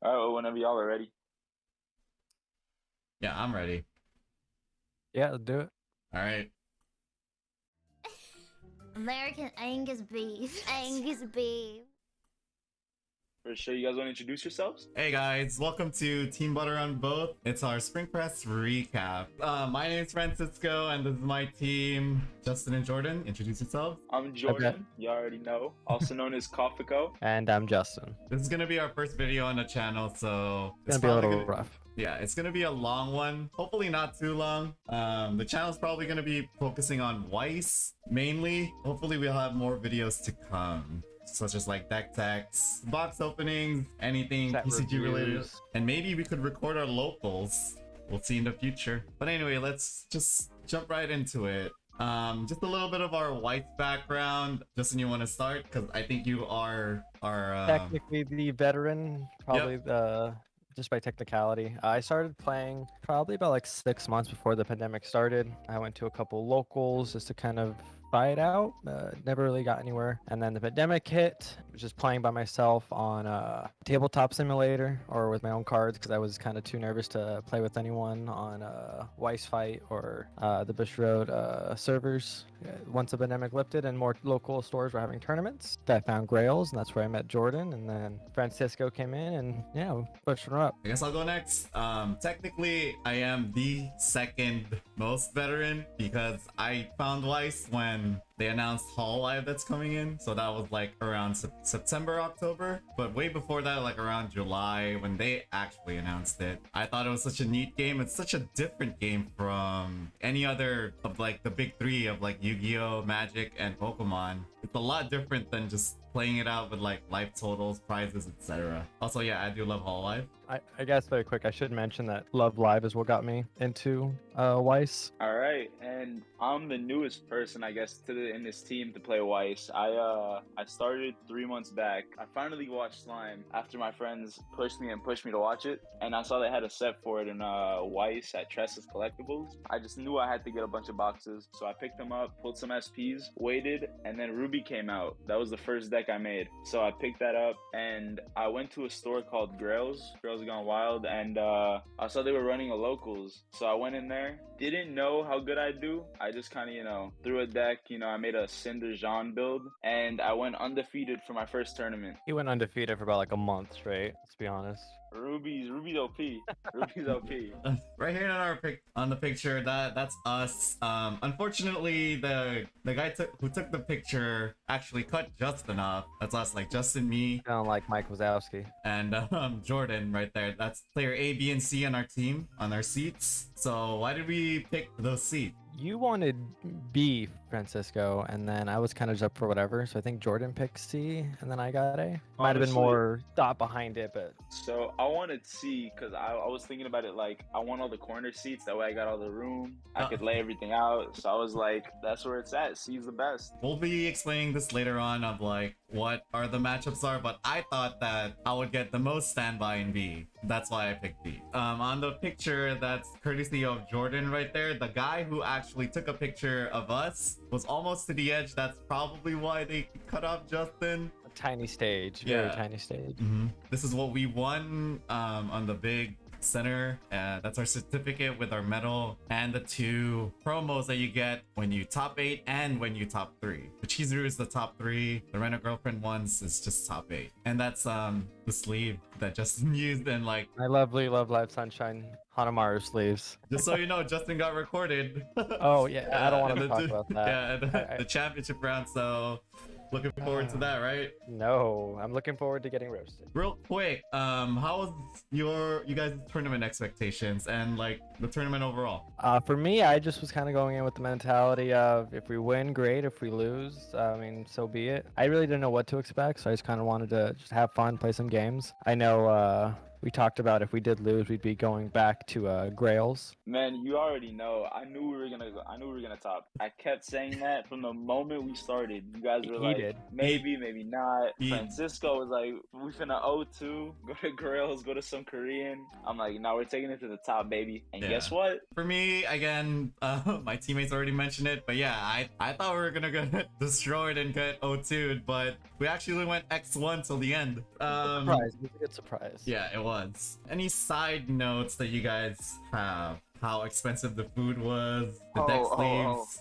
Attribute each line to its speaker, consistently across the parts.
Speaker 1: All right, well, whenever y'all are ready.
Speaker 2: Yeah, I'm ready.
Speaker 3: Yeah, let's do it.
Speaker 2: All right.
Speaker 4: American Angus beef. Angus beef.
Speaker 1: For sure, you guys want to introduce yourselves?
Speaker 2: Hey guys, welcome to Team Butter on Both. It's our Spring Press recap. My name is Francisco, and this is my team, Justin and Jordan. Introduce yourselves.
Speaker 1: I'm Jordan. You already know, also known as Kofico.
Speaker 3: And I'm Justin.
Speaker 2: This is gonna be our first video on the channel, so
Speaker 3: It's gonna be a little rough.
Speaker 2: Yeah, it's gonna be a long one. Hopefully not too long. The channel's probably gonna be focusing on Weiss mainly. Hopefully we'll have more videos to come, such as like deck techs, box openings, anything
Speaker 3: Set
Speaker 2: PCG related,
Speaker 3: reviews.
Speaker 2: and maybe we could record our locals. We'll see in the future. But anyway, let's just jump right into it. Just a little bit of our Weiss background. Justin, you want to start? Because I think you are
Speaker 3: Technically the veteran, probably just by technicality. I started playing probably about like 6 months before the pandemic started. I went to a couple locals just to kind of try it out. Never really got anywhere. And then the pandemic hit. Was just playing by myself on tabletop simulator or with my own cards because I was kind of too nervous to play with anyone on Weiss Fight or the Bushiroad servers. Once the pandemic lifted and more local stores were having tournaments, I found Grails, and that's where I met Jordan. And then Francisco came in, and yeah, we pushed her up.
Speaker 2: I guess I'll go next. Technically, I am the second most veteran because I found Weiss when they announced Hall Live that's coming in. So that was like around September, October. But way before that, like around July, when they actually announced it, I thought it was such a neat game. It's such a different game from any other of like the big three of like Yu-Gi-Oh, Magic, and Pokemon. It's a lot different than just playing it out with like life totals, prizes, etc. Also, yeah, I do love Hall Live.
Speaker 3: I guess very quick, I should mention that Love Live is what got me into Weiss.
Speaker 1: All right, and I'm the newest person, I guess, in this team to play Weiss. I started 3 months back. I finally watched Slime after my friends pushed me to watch it, and I saw they had a set for it in Weiss at Tressa's Collectibles. I just knew I had to get a bunch of boxes, so I picked them up, pulled some SPs, waited, and then Ruby came out. That was the first deck I made, so I picked that up, and I went to a store called Grails Gone Wild, and I saw they were running a locals, so I went in there. Didn't know how good I'd do. I just kind of, threw a deck. I made a Cinder Jean build, and I went undefeated for my first tournament.
Speaker 3: He went undefeated for about like a month straight, let's be honest.
Speaker 1: Ruby's OP. Ruby's OP.
Speaker 2: Right here on the picture, that's us. Unfortunately, the guy who took the picture actually cut Justin off. That's us, like Justin, me,
Speaker 3: I don't like Mike Wazowski.
Speaker 2: and Jordan right there. That's player A, B, and C on our team, on our seats. So why did we pick those seats?
Speaker 3: You wanted B, Francisco, and then I was kind of just up for whatever. So I think Jordan picked C, and then I got A. Might have been
Speaker 1: Honestly,
Speaker 3: more thought behind it, but
Speaker 1: So I wanted C because I was thinking about it like I want all the corner seats. That way I got all the room. I could lay everything out. So I was like, that's where it's at. C's the best.
Speaker 2: We'll be explaining this later on of like what are the matchups are, but I thought that I would get the most standby in B. That's why I picked B. On the picture that's courtesy of Jordan right there, the guy who actually took a picture of us was almost to the edge. That's probably why they cut off Justin.
Speaker 3: a tiny stage, very
Speaker 2: Yeah.
Speaker 3: tiny stage.
Speaker 2: This is what we won on the big center. That's our certificate with our medal and the 2 promos that you get when you top 8 and when you top 3. The Chizuru is the top 3. The Rent a Girlfriend ones is just top 8. And that's the sleeve that Justin used, and like
Speaker 3: My lovely Love Live Sunshine Hanamaru sleeves.
Speaker 2: just so you know, Justin got recorded.
Speaker 3: Oh yeah, I don't want
Speaker 2: in
Speaker 3: to
Speaker 2: the
Speaker 3: talk about that.
Speaker 2: Yeah, the championship round. So looking forward to that, right?
Speaker 3: No, I'm looking forward to getting roasted.
Speaker 2: Real quick, how was you guys' tournament expectations and like the tournament overall?
Speaker 3: For me, I just was kind of going in with the mentality of if we win, great. If we lose, I mean, so be it. I really didn't know what to expect, so I just kind of wanted to just have fun, play some games. I know we talked about if we did lose, we'd be going back to Grails.
Speaker 1: Man, you already know. I knew we were gonna top. I kept saying that from the moment we started. You guys were
Speaker 3: He
Speaker 1: like,
Speaker 3: did.
Speaker 1: maybe, maybe not.
Speaker 2: He-
Speaker 1: Francisco was like, we finna 0-2, go to Grails, go to some Korean. I'm like, no, we're taking it to the top, baby. And
Speaker 2: Yeah.
Speaker 1: guess what?
Speaker 2: For me, again, my teammates already mentioned it, but yeah, I thought we were gonna get destroyed and get 0-2'd, but we actually went X1 till the end.
Speaker 3: Surprise, it was a good surprise.
Speaker 2: Yeah, it was. Any side notes that you guys have? How expensive the food was, the deck sleeves.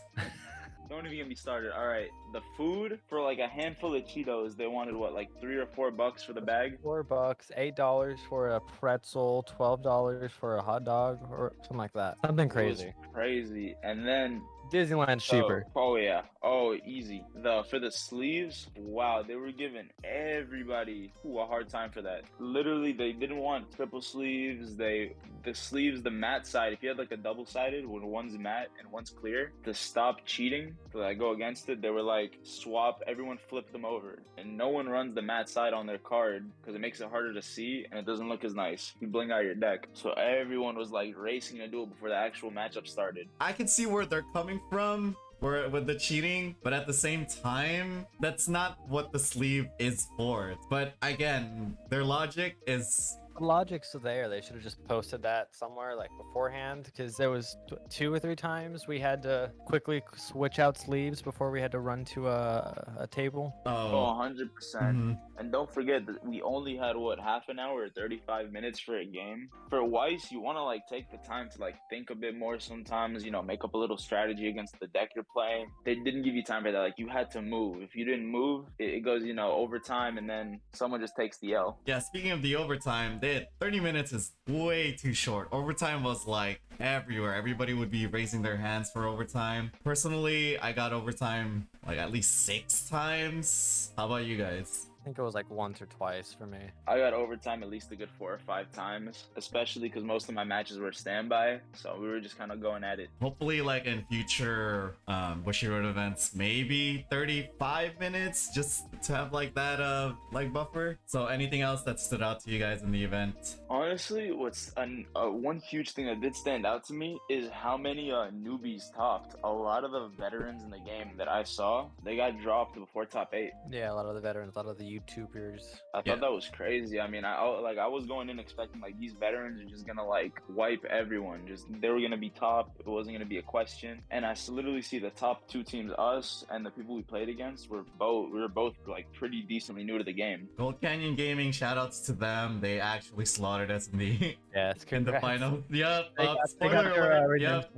Speaker 1: Don't even get me started. All right, the food for like a handful of Cheetos, they wanted what, like $3 or $4 for the bag?
Speaker 3: $4, $8 for a pretzel, $12 for a hot dog, or something like that. Something crazy.
Speaker 1: It was crazy. And then
Speaker 3: Disneyland's cheaper.
Speaker 1: Oh yeah. Oh, easy. For the sleeves, wow, they were giving everybody a hard time for that. Literally, they didn't want triple sleeves. The sleeves, the matte side, if you had like a double-sided when one's matte and one's clear, to stop cheating, to like go against it, they were like swap, everyone flip them over. And no one runs the matte side on their card because it makes it harder to see and it doesn't look as nice. You bling out your deck. So everyone was like racing to do it before the actual matchup started.
Speaker 2: I can see where they're coming from with the cheating, but at the same time, that's not what the sleeve is for. But again, their logic is...
Speaker 3: The logic's there. They should have just posted that somewhere like beforehand, because there was 2 or 3 times we had to quickly switch out sleeves before we had to run to a table.
Speaker 1: Oh, 100%. And don't forget that we only had what, half an hour or 35 minutes for a game. For Weiss, you want to like take the time to like think a bit more sometimes, you know, make up a little strategy against the deck you're playing. They didn't give you time for that. Like, you had to move. If you didn't move, it goes, you know, overtime, and then someone just takes the L.
Speaker 2: Yeah, speaking of the overtime, 30 minutes is way too short. Overtime was like everywhere. Everybody would be raising their hands for overtime. Personally, I got overtime like at least 6 times. How about you guys?
Speaker 3: I think it was like once or twice for me.
Speaker 1: I got overtime at least a good 4 or 5 times, especially because most of my matches were standby, so we were just kind of going at it.
Speaker 2: Hopefully, like in future Bushiroad events, maybe 35 minutes just to have like that like buffer. So anything else that stood out to you guys in the event?
Speaker 1: Honestly, what's one huge thing that did stand out to me is how many newbies topped. A lot of the veterans in the game that I saw, they got dropped before top 8.
Speaker 3: Yeah, a lot of the veterans, a lot of the YouTubers.
Speaker 1: I thought that was crazy. I mean, I was going in expecting like these veterans are just gonna like wipe everyone. Just they were gonna be top. It wasn't gonna be a question. And I literally see the top 2 teams, us and the people we played against, we were both like pretty decently new to the game.
Speaker 2: Gold Canyon Gaming, shoutouts to them. They actually slaughtered us in the in the final. Yep. Spoiler alert. Yep.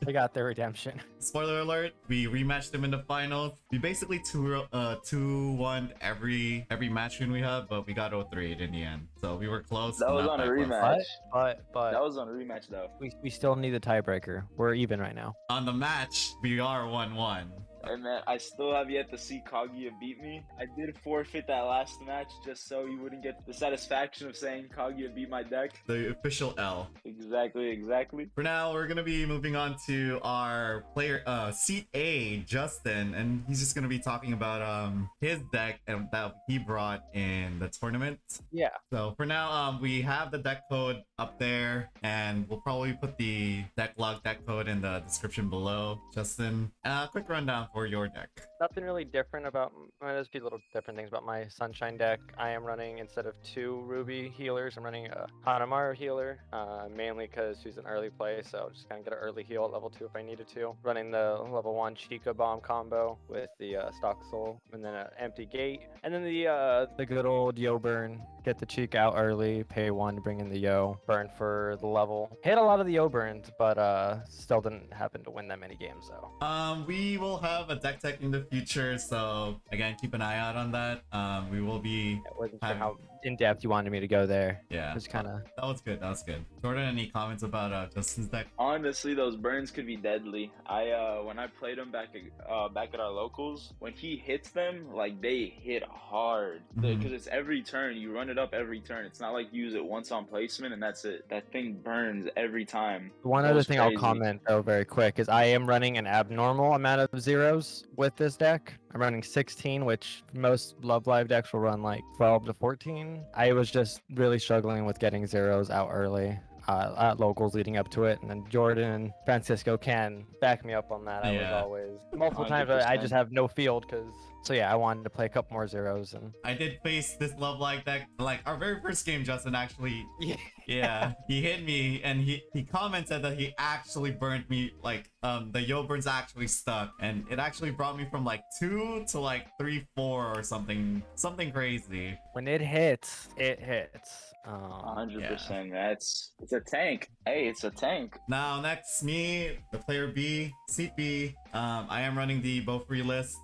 Speaker 3: They got their redemption.
Speaker 2: Spoiler alert, we rematched them in the finals. We basically 2-1 every match win we have, but we got 0-3 in the end. So we were close.
Speaker 1: That was on a rematch.
Speaker 3: But
Speaker 1: that was on a rematch though.
Speaker 3: We still need a tiebreaker. We're even right now.
Speaker 2: On the match, we are 1-1.
Speaker 1: And man, I still have yet to see Kaguya beat me. I did forfeit that last match just so you wouldn't get the satisfaction of saying Kaguya beat my deck.
Speaker 2: The official L.
Speaker 1: Exactly.
Speaker 2: For now, we're gonna be moving on to our player, seat A, Justin, and he's just gonna be talking about his deck and that he brought in the tournament.
Speaker 3: Yeah.
Speaker 2: So for now, we have the deck code up there, and we'll probably put the deck code in the description below. Justin, quick rundown for your deck.
Speaker 3: Nothing really different about, there's a little different things about my Sunshine deck. I am running, instead of 2 Ruby healers, I'm running a Hanamaru healer, mainly because she's an early play, so just kind of get an early heal at level 2 if I needed to. Running the level 1 Chica Bomb combo with the Stock Soul, and then an Empty Gate, and then the good old Yo burn. Get the cheek out early, pay 1 to bring in the Yo, burn for the level. Hit a lot of the Yo burns, but still didn't happen to win that many games though.
Speaker 2: We will have a deck tech in the future, so again, keep an eye out on that. We will be...
Speaker 3: I wasn't sure how in-depth you wanted me to go there.
Speaker 2: Yeah.
Speaker 3: Just kind of...
Speaker 2: That was good. Jordan, any comments about Justin's deck?
Speaker 1: Honestly, those burns could be deadly. When I played him back at our locals, when he hits them, like, they hit hard. Because it's every turn. You run it up every turn. It's not like you use it once on placement and that's it. That thing burns every time.
Speaker 3: One other thing I'll comment though very quick is I am running an abnormal amount of zeros with this deck. I'm running 16, which most Love Live decks will run like 12 to 14. I was just really struggling with getting zeros out early at locals leading up to it, and then Jordan and Francisco can back me up on that. I was always multiple
Speaker 1: 100%.
Speaker 3: times I just have no field because So yeah, I wanted to play a couple more zeros and
Speaker 2: I did face this love like deck. Like our very first game, Justin actually,
Speaker 3: yeah.
Speaker 2: yeah, he hit me and he commented that he actually burnt me. Like the yo burns actually stuck, and it actually brought me from like 2 to like 3, 4 or something crazy.
Speaker 3: When it hits, it hits.
Speaker 2: Yeah.
Speaker 1: 100%. It's a tank. Hey, it's a tank.
Speaker 2: Now next, me, the player B, seat B. I am running the BFR list.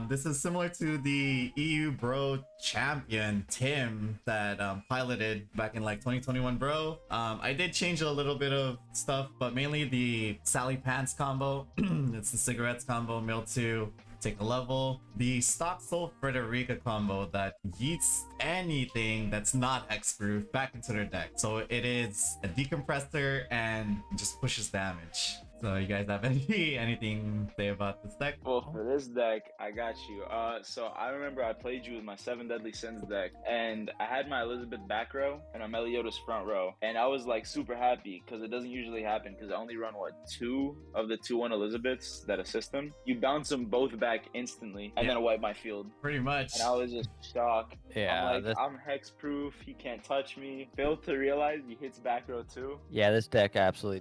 Speaker 2: This is similar to the EU Bro champion Tim that piloted back in like 2021 Bro. I did change a little bit of stuff, but mainly the Sally Pants combo. It's the cigarettes combo, meal 2. Take a level. The stock Soul Frederica combo that yeets anything that's not hexproof back into their deck. So it is a decompressor and just pushes damage. So you guys have anything to say about this deck?
Speaker 1: Well, for this deck, I got you. So I remember I played you with my 7 Deadly Sins deck, and I had my Elizabeth back row and my Meliodas front row, and I was like super happy because it doesn't usually happen because I only run what 2 of the 2-1 Elizabeths that assist them. You bounce them both back instantly, and then I wipe my field.
Speaker 2: Pretty much.
Speaker 1: And I was just shocked.
Speaker 3: Yeah,
Speaker 1: I'm like, I'm hex proof. He can't touch me. Failed to realize he hits back row too.
Speaker 3: yeah, this deck absolutely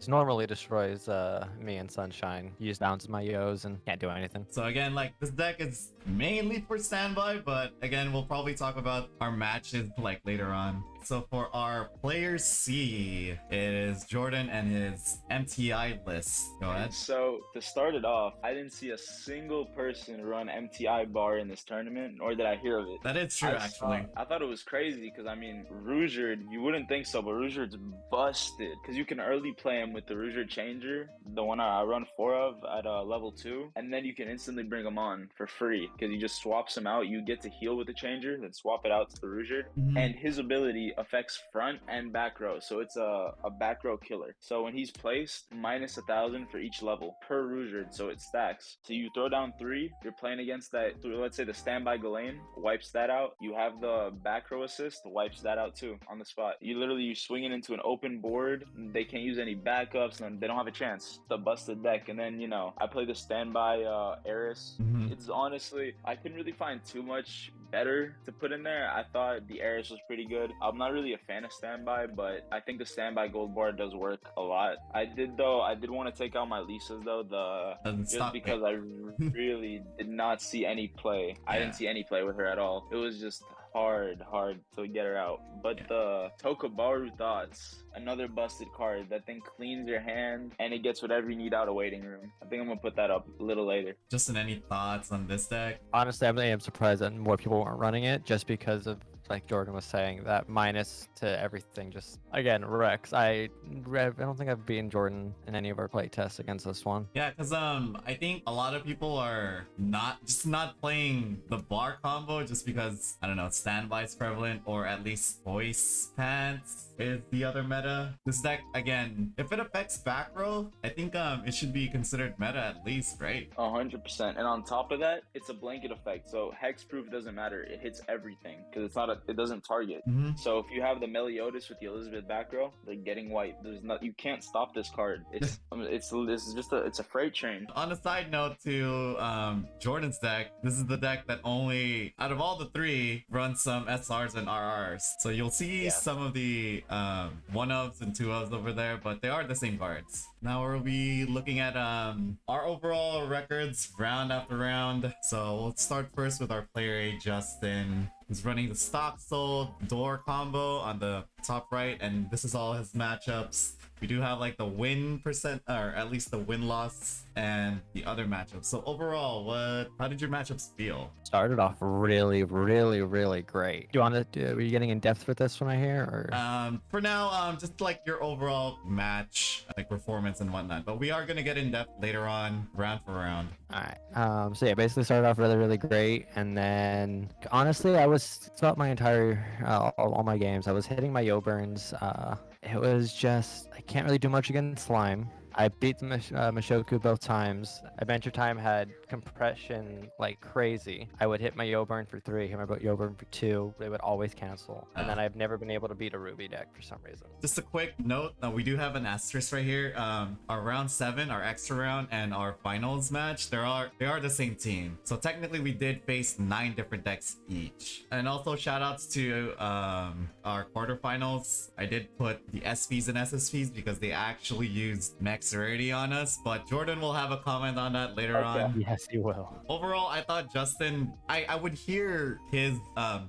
Speaker 3: normally destroys me and Sunshine. He just bounces my yos and can't do anything.
Speaker 2: So again, like this deck is mainly for standby, but again, we'll probably talk about our matches like later on. So for our player C, it is Jordan and his MTI list. Go ahead.
Speaker 1: So to start it off, I didn't see a single person run MTI bar in this tournament, nor did I hear of it.
Speaker 2: That is true, actually.
Speaker 1: I thought it was crazy because I mean, Rougeard, you wouldn't think so, but Rougeard's busted because you can early play him with the Rougeard changer, the one I run 4 of at level 2, and then you can instantly bring him on for free because he just swaps him out. You get to heal with the changer, then swap it out to the Rougeard, and his ability affects front and back row, so it's a back row killer. So when he's placed, minus 1,000 for each level per Rougeard, so it stacks. So you throw down 3, you're playing against that, let's say the standby Ghislaine wipes that out. You have the back row assist, wipes that out too on the spot. You swing it into an open board. They can't use any backups, and they don't have a chance. It's a busted deck. And then, you know, I play the standby Eris. It's honestly, I couldn't really find too much better to put in there. I thought the Eris was pretty good. I'm not really a fan of standby, but I think the standby gold bar does work a lot. I did want to take out my Lisa's though, just because I really did not see any play. I didn't see any play with her at all. It was just hard to get her out. But the Tokubaru Thoughts, another busted card. That thing cleans your hand and it gets whatever you need out of waiting room. I think I'm gonna put that up a little later.
Speaker 2: Justin, any thoughts on this deck?
Speaker 3: Honestly, I am surprised that more people weren't running it just because of, like Jordan was saying, that minus to everything. Just again, Rex. I don't think I've beaten Jordan in any of our play tests against this one.
Speaker 2: Yeah, because I think a lot of people are not playing the bar combo just because, I don't know, standby is prevalent, or at least voice pants is the other meta. This deck, again, if it affects back row, I think it should be considered meta at least, right?
Speaker 1: 100%. And on top of that, it's a blanket effect. So hexproof doesn't matter. It hits everything because it doesn't target. So if you have the Meliodas with the Elizabeth back row, they're getting white. You can't stop this card. It's a freight train.
Speaker 2: On a side note to Jordan's deck, this is the deck that only out of all the 3 runs some SRs and RRs. So you'll see some of the 1-ofs and 2-ofs over there, but they are the same cards. Now we'll be looking at our overall records round after round. So we'll start first with our player A, Justin. He's running the stock soul door combo on the top right, and this is all his matchups. We do have like the win percent, or at least the win-loss, and the other matchups. So overall, how did your matchups feel?
Speaker 3: Started off really great. Were you getting in depth with this one right here, or?
Speaker 2: For now, just like your overall match, like performance and whatnot. But we are gonna get in depth later on, round for round.
Speaker 3: All right. So yeah, basically started off really great, and then honestly, I was throughout my entire all my games, I was hitting my yo burns. It was just, I can't really do much against slime. I beat the Mashoku both times. Adventure Time had compression like crazy. I would hit my Yo burn for 3, hit my Yo burn for 2. They would always cancel. And then I've never been able to beat a Ruby deck for some reason.
Speaker 2: Just a quick note, we do have an asterisk right here. Our round 7, our extra round, and our finals match, they are the same team. So technically we did face 9 different decks each. And also shout outs to our quarterfinals. I did put the SVs and SSVs because they actually used max rarity on us, but Jordan will have a comment on that later on.
Speaker 3: Yes, you will.
Speaker 2: Overall, I thought Justin, I would hear his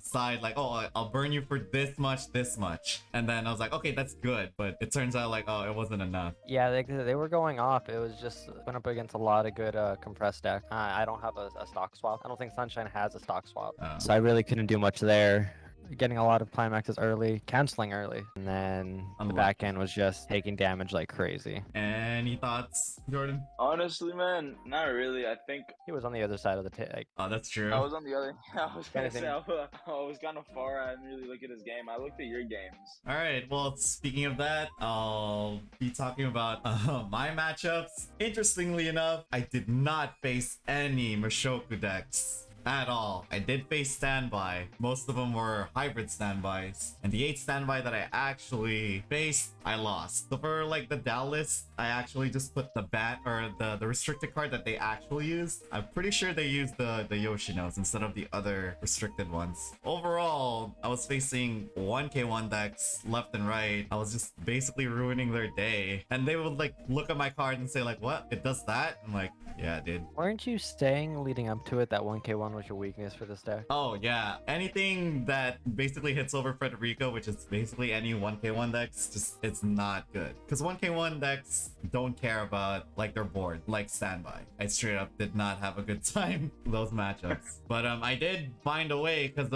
Speaker 2: side like, oh, I'll burn you for this much, and then I was like, okay, that's good, but it turns out like, oh, it wasn't enough.
Speaker 3: Yeah, they were going off. It was just went up against a lot of good compressed deck. I don't have a stock swap. I don't think Sunshine has a stock swap, so I really couldn't do much there. Getting a lot of climaxes early, canceling early, and then the back end was just taking damage like crazy.
Speaker 2: Any thoughts, Jordan?
Speaker 1: Honestly, man, not really. I think
Speaker 3: he was on the other side of the like,
Speaker 2: oh, that's true.
Speaker 1: I was on the other. I was gonna say I was kind of far. I didn't really look at his game. I looked at your games.
Speaker 2: All right. Well, speaking of that, I'll be talking about my matchups. Interestingly enough, I did not face any Mushoku decks at all. I did face standby. Most of them were hybrid standbys, and the 8 standby that I actually faced, I lost. So for like the Dow list, I actually just put the bat or the restricted card that they actually used. I'm pretty sure they used the Yoshinos instead of the other restricted ones. Overall, I was facing 1k1 decks left and right. I was just basically ruining their day, and they would like look at my card and say like, what, it does that? I'm like, yeah, dude.
Speaker 3: Weren't you saying leading up to it that 1k1 was your weakness for this deck?
Speaker 2: Oh yeah, anything that basically hits over Frederico, which is basically any 1k1 decks, just it's not good. Because 1k1 decks don't care about like their board, like standby. I straight up did not have a good time those matchups. But I did find a way, because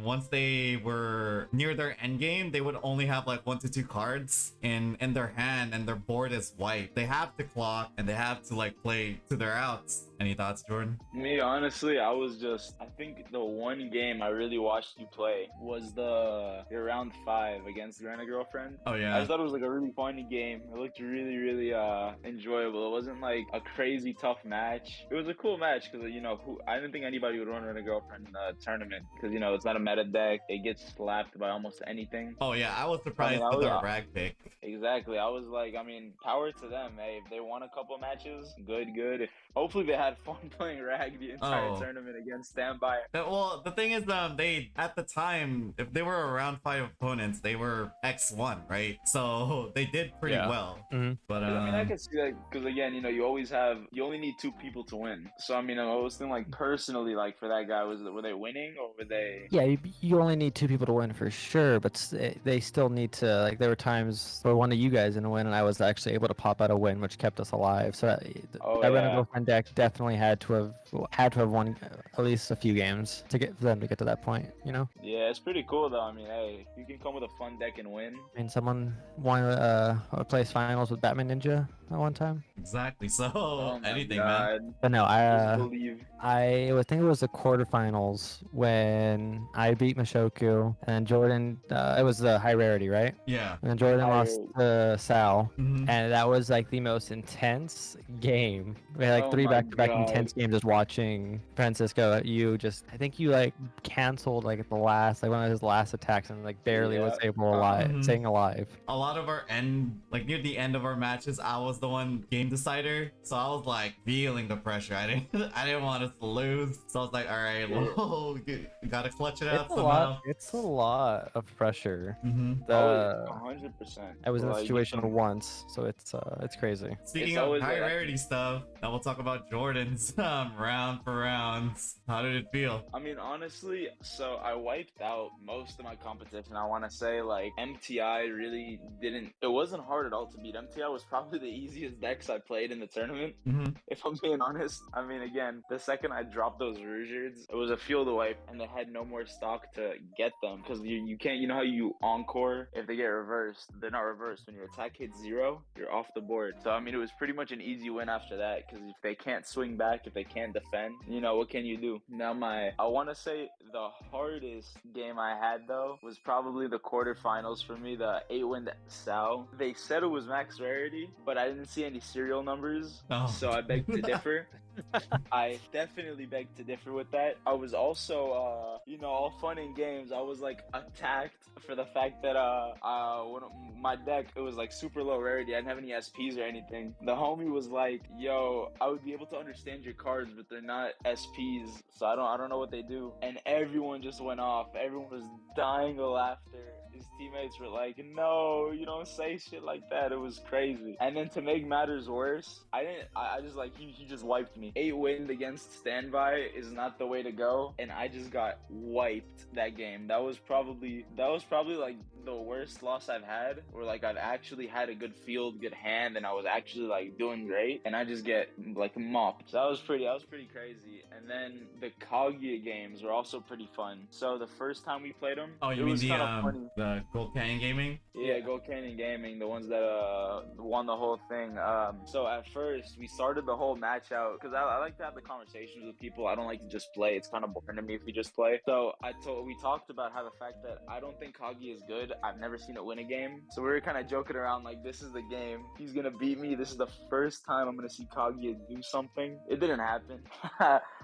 Speaker 2: once they were near their end game, they would only have like 1 to 2 cards in their hand, and their board is wiped. They have to clock and they have to like play to their outs. Any thoughts, Jordan?
Speaker 1: Me, honestly, I think the one game I really watched you play was your round 5 against Rent a Girlfriend.
Speaker 2: Oh yeah.
Speaker 1: I just thought it was like a really funny game. It looked really, really enjoyable. It wasn't like a crazy tough match. It was a cool match because, you know, I didn't think anybody would run Rent a Girlfriend in the tournament because, you know, it's not a meta deck. It gets slapped by almost anything.
Speaker 2: Oh yeah, I was surprised with their rag pick.
Speaker 1: Exactly. I was like, I mean, power to them. Hey, if they won a couple matches, good. If hopefully they had fun playing rag the entire tournament against standby.
Speaker 2: Well, the thing is, they at the time, if they were around 5 opponents, they were X1, right? So they did pretty well. But
Speaker 1: I mean, I can see that because again, you know, you only need 2 people to win. So I mean, I was thinking like personally, like for that guy, were they winning or were they?
Speaker 3: Yeah, you only need 2 people to win for sure, but they still need to, like, there were times where one of you guys didn't win and I was actually able to pop out a win, which kept us alive. So that Rent a Girlfriend deck definitely had to have won at least a few games for them to get to that point, you know?
Speaker 1: Yeah, it's pretty cool though. I mean, hey, you can come with a fun deck and win.
Speaker 3: I mean, someone won place finals with Batman Ninja at one time.
Speaker 2: Exactly. So anything, man.
Speaker 3: But no, I think it was the quarterfinals when I beat Mashoku and Jordan. It was the high rarity, right?
Speaker 2: Yeah.
Speaker 3: And then Jordan lost to Sal, and that was like the most intense game. We had like 3 back-to-back intense games just watching Francisco. I think you like canceled like at the last, like one of his last attacks, and like barely was able staying alive.
Speaker 2: A lot of our end, like near the end of our matches, I was the one game decider, so I was like feeling the pressure. I didn't want us to lose, so I was like, all right, well, gotta clutch it out somehow.
Speaker 3: It's a lot of pressure.
Speaker 1: 100%.
Speaker 3: I was in a situation once, so it's crazy.
Speaker 2: Speaking of high rarity stuff, now we'll talk about Jordan's round for rounds. How did it feel?
Speaker 1: I mean, honestly, so I wiped out most of my competition. I want to say like MTI really didn't. It wasn't hard at all to beat. MTI was probably the easiest decks I played in the tournament. If I'm being honest. I mean, again, the second I dropped those Rougeards, it was a field wipe, and they had no more stock to get them because you can't. You know how you encore if they get reversed? They're not reversed. When your attack hits 0, you're off the board. So I mean, it was pretty much an easy win after that because if they can't swing pulling back if they can't defend. You know, what can you do? Now, I want to say the hardest game I had, though, was probably the quarterfinals for me, the 8-win Sal. They said it was max rarity, but I didn't see any serial numbers, so I beg to differ. I definitely beg to differ with that. I was also, you know, all fun and games. I was like attacked for the fact that when my deck, it was like super low rarity. I didn't have any SPs or anything. The homie was like, "Yo, I would be able to understand your cards, but they're not SPs, so I don't know what they do." And everyone just went off. Everyone was dying of laughter. His teammates were like, "No, you don't say shit like that." It was crazy. And then to make matters worse, I just like, he just wiped me. 8 wins against standby is not the way to go, and I just got wiped that game. That was probably like the worst loss I've had, where like I've actually had a good field, good hand, and I was actually like doing great, and I just get like mopped. So that was pretty crazy. And then the Kaguya games were also pretty fun. So the first time we played them,
Speaker 2: Oh, you
Speaker 1: it
Speaker 2: mean
Speaker 1: was kind of funny.
Speaker 2: the Gold Canyon Gaming?
Speaker 1: Yeah, Gold Canyon Gaming, the ones that won the whole thing. So at first we started the whole match out because I like to have the conversations with people. I don't like to just play. It's kind of boring to me if we just play. So we talked about how the fact that I don't think Kaguya is good. I've never seen it win a game. So we were kind of joking around like, this is the game. He's gonna beat me. This is the first time I'm gonna see Kaguya do something. It didn't happen.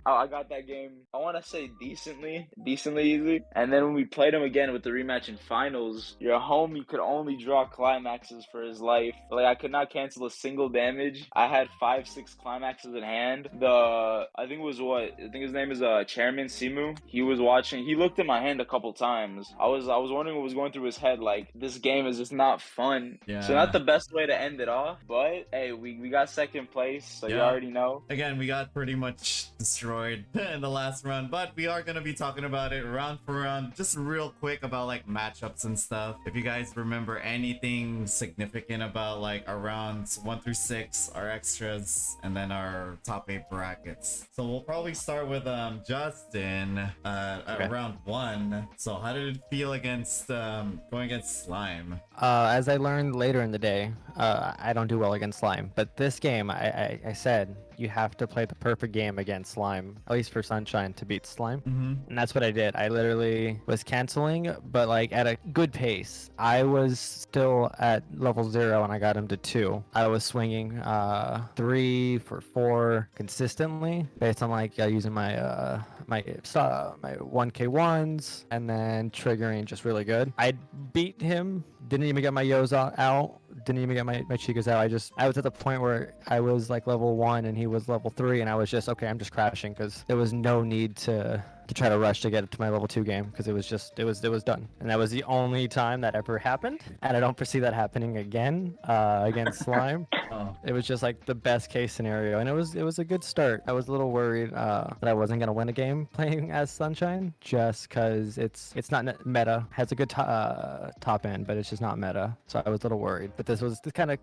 Speaker 1: I got that game, I want to say decently easy. And then when we played him again with the rematch in finals, your homie could only draw climaxes for his life. Like, I could not cancel a single damage. I had 5-6 climaxes in hand. I think his name is Chairman Simu. He was watching. He looked at my hand a couple times. I was wondering what was going through his head. Like, this game is just not fun.
Speaker 2: Yeah.
Speaker 1: So not the best way to end it off. But hey, we got second place, so you already know.
Speaker 2: Again, we got pretty much destroyed in the last run, but we are gonna be talking about it round for round, just real quick about like matchups and stuff. If you guys remember anything significant about like our rounds 1 through 6, our extras, and then our top 8 brackets. So we'll probably start with Justin at round 1. So how did it feel against going against Slime?
Speaker 3: As I learned later in the day, I don't do well against Slime, but this game I said you have to play the perfect game against Slime, at least for Sunshine, to beat Slime. And that's what I did. I literally was canceling, but like at a good pace. I was still at level 0 and I got him to 2. I was swinging 3 for 4 consistently based on like using my my 1k1s and then triggering just really good. I beat him, didn't even get my Yos out, didn't even get my Chicas out. I was at the point where I was like level 1 and he was level 3, and I was just, okay, I'm just crashing because there was no need to try to rush to get to my level 2 game because it was done. And that was the only time that ever happened, and I don't foresee that happening again against Slime. It was just like the best case scenario, and it was a good start. I was a little worried that I wasn't gonna win a game playing as Sunshine just because it's not meta. Has a good top end, but it's just not meta. So I was a little worried. But this kind of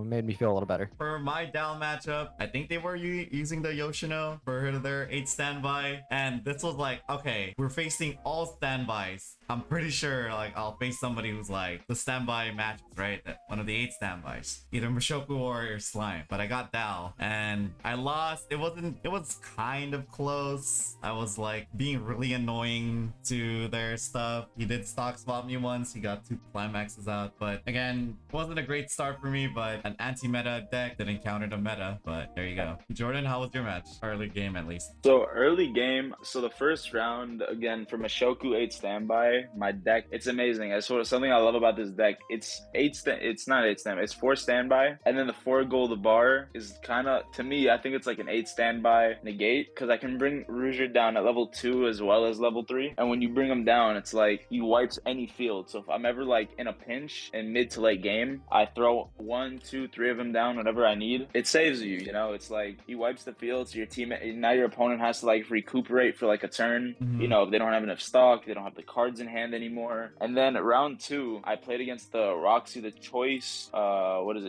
Speaker 3: made me feel a little better.
Speaker 2: For my down matchup, I think they were using the Yoshino for their 8 standby, and this was like, okay, we're facing all standbys. I'm pretty sure like I'll face somebody who's like the standby matches, right? One of the 8 standbys, either Mushoku or Slime. But I got Dal and I lost. It was kind of close. I was like being really annoying to their stuff. He did stock spot me once. He got 2 climaxes out, but again, it wasn't a great start for me. But an anti-meta deck that encountered a meta. But there you go. Jordan, how was your match? Early game, at least.
Speaker 1: So early game. So the first round, again, for Mushoku 8 standby, my deck, it's amazing. That's something I love about this deck. It's not 8 standby, it's 4 standby, and then the 4 gold bar is kind of, to me, I think it's like an 8 standby negate, because I can bring Rouger down at level 2 as well as level 3, and when you bring him down, it's like he wipes any field. So if I'm ever like in a pinch in mid to late game, I throw 1, 2, 3 of them down whenever I need. It saves you, it's like he wipes the field, so your teammate, now your opponent has to like recuperate for like a turn. If they don't have enough stock, they don't have the cards in hand anymore. And then round 2, I played against the Roxy, the Choice,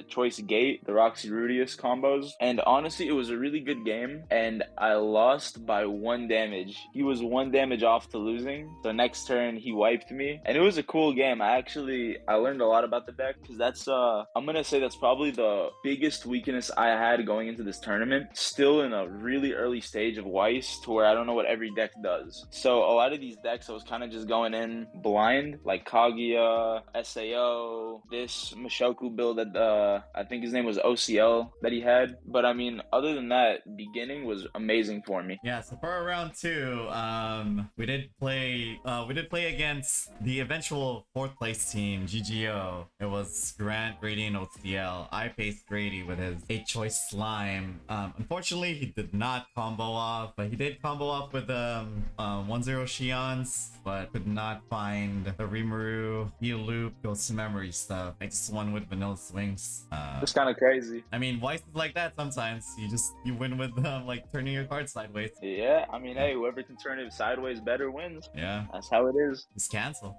Speaker 1: Choice Gate, the Roxy Rudius combos. And honestly, it was a really good game. And I lost by 1 damage. He was 1 damage off to losing. So next turn, he wiped me. And it was a cool game. I learned a lot about the deck because I'm going to say that's probably the biggest weakness I had going into this tournament. Still in a really early stage of Weiss to where I don't know what every deck does. So a lot of these decks I was kind of just going in blind, like Kaguya, SAO, this Mushoku build that I think his name was OCL that he had. But I mean, other than that, beginning was amazing for me.
Speaker 2: Yeah, so for round 2, we did play against the eventual 4th place team, GGO. It was Grant, Grady, and OCL. I faced Grady with his 8-choice slime. Unfortunately, he did not combo off, but he did combo off with 1-0 Shions, but could not find the Rimuru, loop, Ghost of Memory stuff. I just won with vanilla swings.
Speaker 1: It's kind of crazy.
Speaker 2: I mean, Weiss is like that sometimes. You win with like turning your card sideways.
Speaker 1: Yeah, I mean, hey, whoever can turn it sideways better wins.
Speaker 2: Yeah,
Speaker 1: that's how it is.
Speaker 2: Just cancel.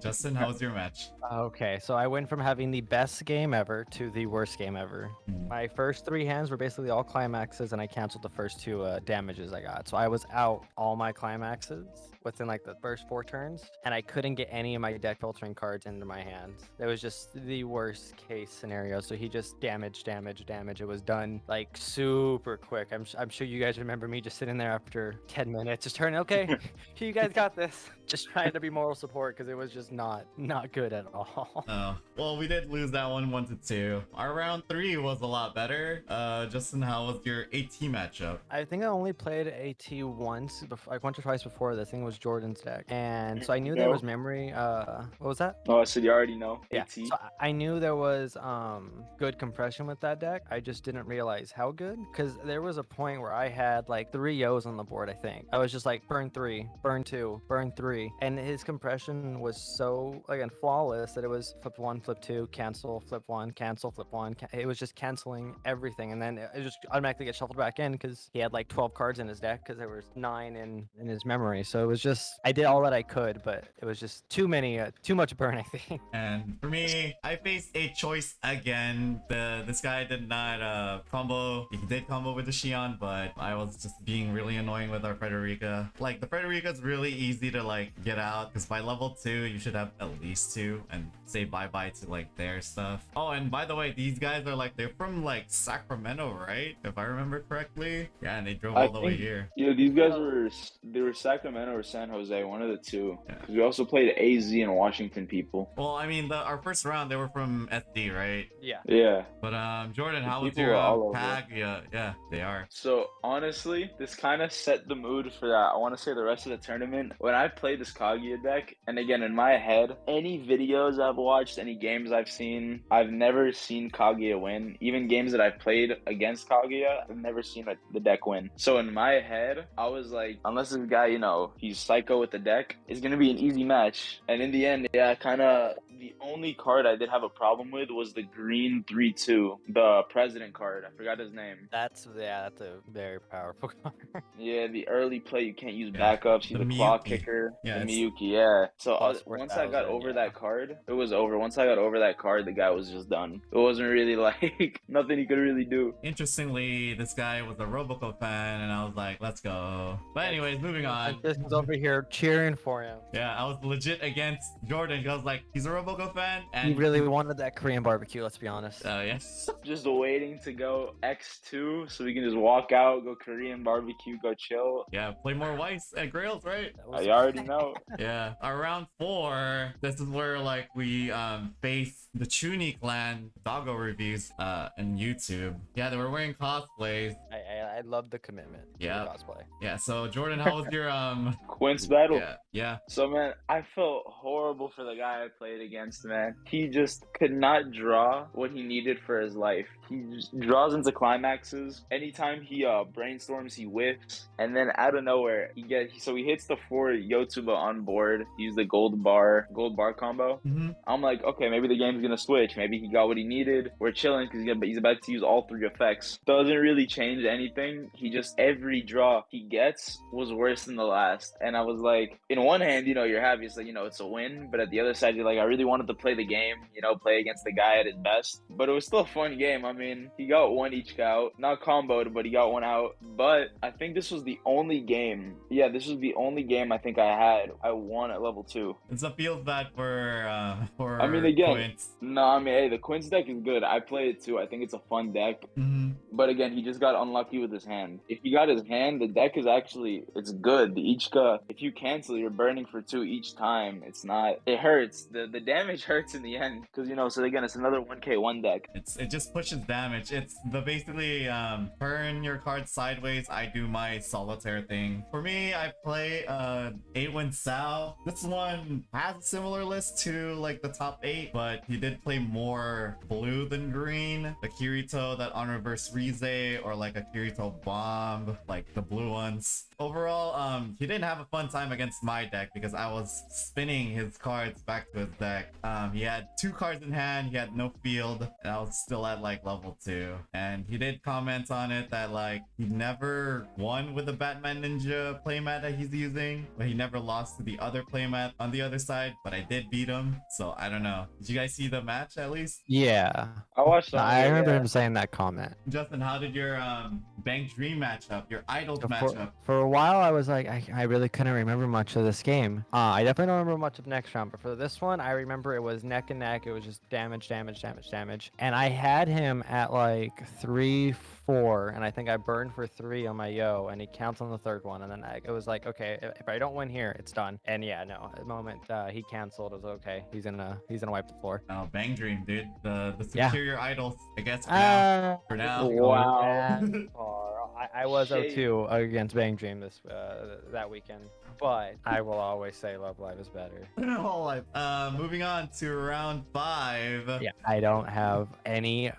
Speaker 2: Justin, how was your match?
Speaker 3: Okay, so I went from having the best game ever to the worst game ever. My first 3 hands were basically all climaxes, and I canceled the first 2 damages I got. So I was out all my climaxes within like the first 4 turns, and I couldn't get any of my deck filtering cards into my hands. It was just the worst case scenario. So he just damage. It was done like super quick. I'm sure you guys remember me just sitting there after 10 minutes, just turning, okay, you guys got this. Just trying to be moral support because it was just not good at all.
Speaker 2: Oh, well, we did lose that one 1-2. Our round 3 was a lot better. Justin, how was your AT matchup?
Speaker 3: I think I only played AT once, like once or twice before. The thing was Jordan's deck, and so I knew there was memory. What was that?
Speaker 1: Oh, so you already know.
Speaker 3: Yeah,
Speaker 1: AT.
Speaker 3: so I knew there was good compression with that deck. I just didn't realize how good, because there was a point where I had like 3 Yos on the board. I think I was just like burn 3, burn 2, burn 3, and his compression was so again flawless that it was flip 1, flip 2, cancel, flip 1, cancel, flip 1. It was just canceling everything, and then it just automatically get shuffled back in because he had like 12 cards in his deck because there was 9 in his memory. So it was just, I did all that I could, but it was just too much burn, I think.
Speaker 2: And for me, I faced a choice again. This guy did not combo. He did combo with the Shion, but I was just being really annoying with our Frederica. Like, the Frederica's really easy to like get out because by level 2 you should have at least 2 and say bye-bye to like their stuff. Oh, and by the way, these guys are like, they're from like Sacramento, right? If I remember correctly. Yeah, and they drove all the way here.
Speaker 1: Yeah, these guys were Sacramento or San Jose, one of the two. Yeah. We also played AZ and Washington people.
Speaker 2: Well, I mean, our first round they were from SD, right?
Speaker 3: Yeah.
Speaker 1: Yeah.
Speaker 2: But Jordan, how was your tag? Yeah, they are.
Speaker 1: So honestly, this kind of set the mood for that. I want to say the rest of the tournament. When I played this Kaguya deck, and again in my head, any videos I've watched, any games I've seen, I've never seen Kaguya win. Even games that I've played against Kaguya, I've never seen the deck win. So in my head, I was like, unless this guy, you know, he's psycho with the deck, it's gonna be an easy match. And in the end, yeah, kind of the only card I did have a problem with was the green 3/2, the president card. I forgot his name.
Speaker 3: That's a very powerful card.
Speaker 1: Yeah, the early play, you can't use backups. He's a clock kicker.
Speaker 2: Yeah,
Speaker 1: the Miyuki, yeah. So once I got over that card, it was over. Once I got over that card, the guy was just done. It wasn't really like nothing he could really do.
Speaker 2: Interestingly, this guy was a Robocop fan, and I was like, let's go. But anyways, moving on.
Speaker 3: This was over here cheering for him.
Speaker 2: Yeah, I was legit against Jordan. I was like, he's a Robocop fan, and
Speaker 3: he really wanted that Korean barbecue. Let's be honest.
Speaker 2: Oh yes.
Speaker 1: Just waiting to go X2 so we can just walk out, go Korean barbecue, go chill.
Speaker 2: Yeah, play more Weiss at Grails, right?
Speaker 1: I already know.
Speaker 2: Yeah. Our round 4, this is where like we face the Chuni clan doggo reviews on YouTube. Yeah, they were wearing cosplays.
Speaker 3: I love the commitment.
Speaker 2: Yeah.
Speaker 3: To the cosplay.
Speaker 2: Yeah. So Jordan, how was your
Speaker 1: Quince battle?
Speaker 2: Yeah.
Speaker 1: So man, I felt horrible for the guy I played against, man. He just could not draw what he needed for his life. He just draws into climaxes. Anytime he brainstorms, he whiffs, and then out of nowhere he hits the 4 Yotuba on board. He used the gold bar combo.
Speaker 2: Mm-hmm.
Speaker 1: I'm like, okay, maybe the game's gonna switch. Maybe he got what he needed. We're chilling because he's about to use all 3 effects. Doesn't really change anything. thing. He just, every draw he gets was worse than the last. And I was like, in one hand, you're happy. It's like, it's a win. But at the other side, you're like, I really wanted to play the game, play against the guy at his best. But it was still a fun game. I mean, he got one each out. Not comboed, but he got one out. But I think this was the only game. Yeah, this was the only game I think I won at level 2.
Speaker 2: It's a feels bad for
Speaker 1: I mean, again,
Speaker 2: Quince.
Speaker 1: no, I mean, hey, the Quince deck is good. I play it too. I think it's a fun deck. But again, he just got unlucky with his hand. If he got his hand, the deck is actually, it's good. The Ichka, if you cancel, you're burning for 2 each time. It's not, it hurts. The damage hurts in the end. Because, so again, it's another 1k1 deck.
Speaker 2: It just pushes damage. It's the basically turn your card sideways. I do my solitaire thing. For me, I play 8-win Sao. This one has a similar list to like the top 8, but he did play more blue than green. The Kirito, that on reverse Rize, or like a Kirito bomb, like the blue ones. Overall, he didn't have a fun time against my deck because I was spinning his cards back to his deck. He had 2 cards in hand, he had no field, and I was still at like level 2. And he did comment on it that like he never won with the Batman Ninja playmat that he's using, but he never lost to the other playmat on the other side, but I did beat him. So I don't know. Did you guys see the match at least?
Speaker 3: Yeah.
Speaker 1: I watched that.
Speaker 3: I remember him saying that comment.
Speaker 2: Justin, how did your Bang Dream matchup, your Idols matchup?
Speaker 3: For a while, I was like, I really couldn't remember much of this game. I definitely don't remember much of next round, but for this one, I remember it was neck and neck. It was just damage. And I had him at like 3-4, and I think I burned for 3 on my Yo, and he counts on the 3rd one, and then it was like, okay, if I don't win here, it's done. And yeah, no, the moment he canceled, it was okay. He's gonna wipe the floor.
Speaker 2: Oh, Bang Dream, dude. The superior Idols, I guess, for now.
Speaker 1: Wow.
Speaker 3: I was 0-2 against Bang Dream that weekend, but I will always say Love Live is better.
Speaker 2: Whole life. Moving on to round 5.
Speaker 3: Yeah, I don't have any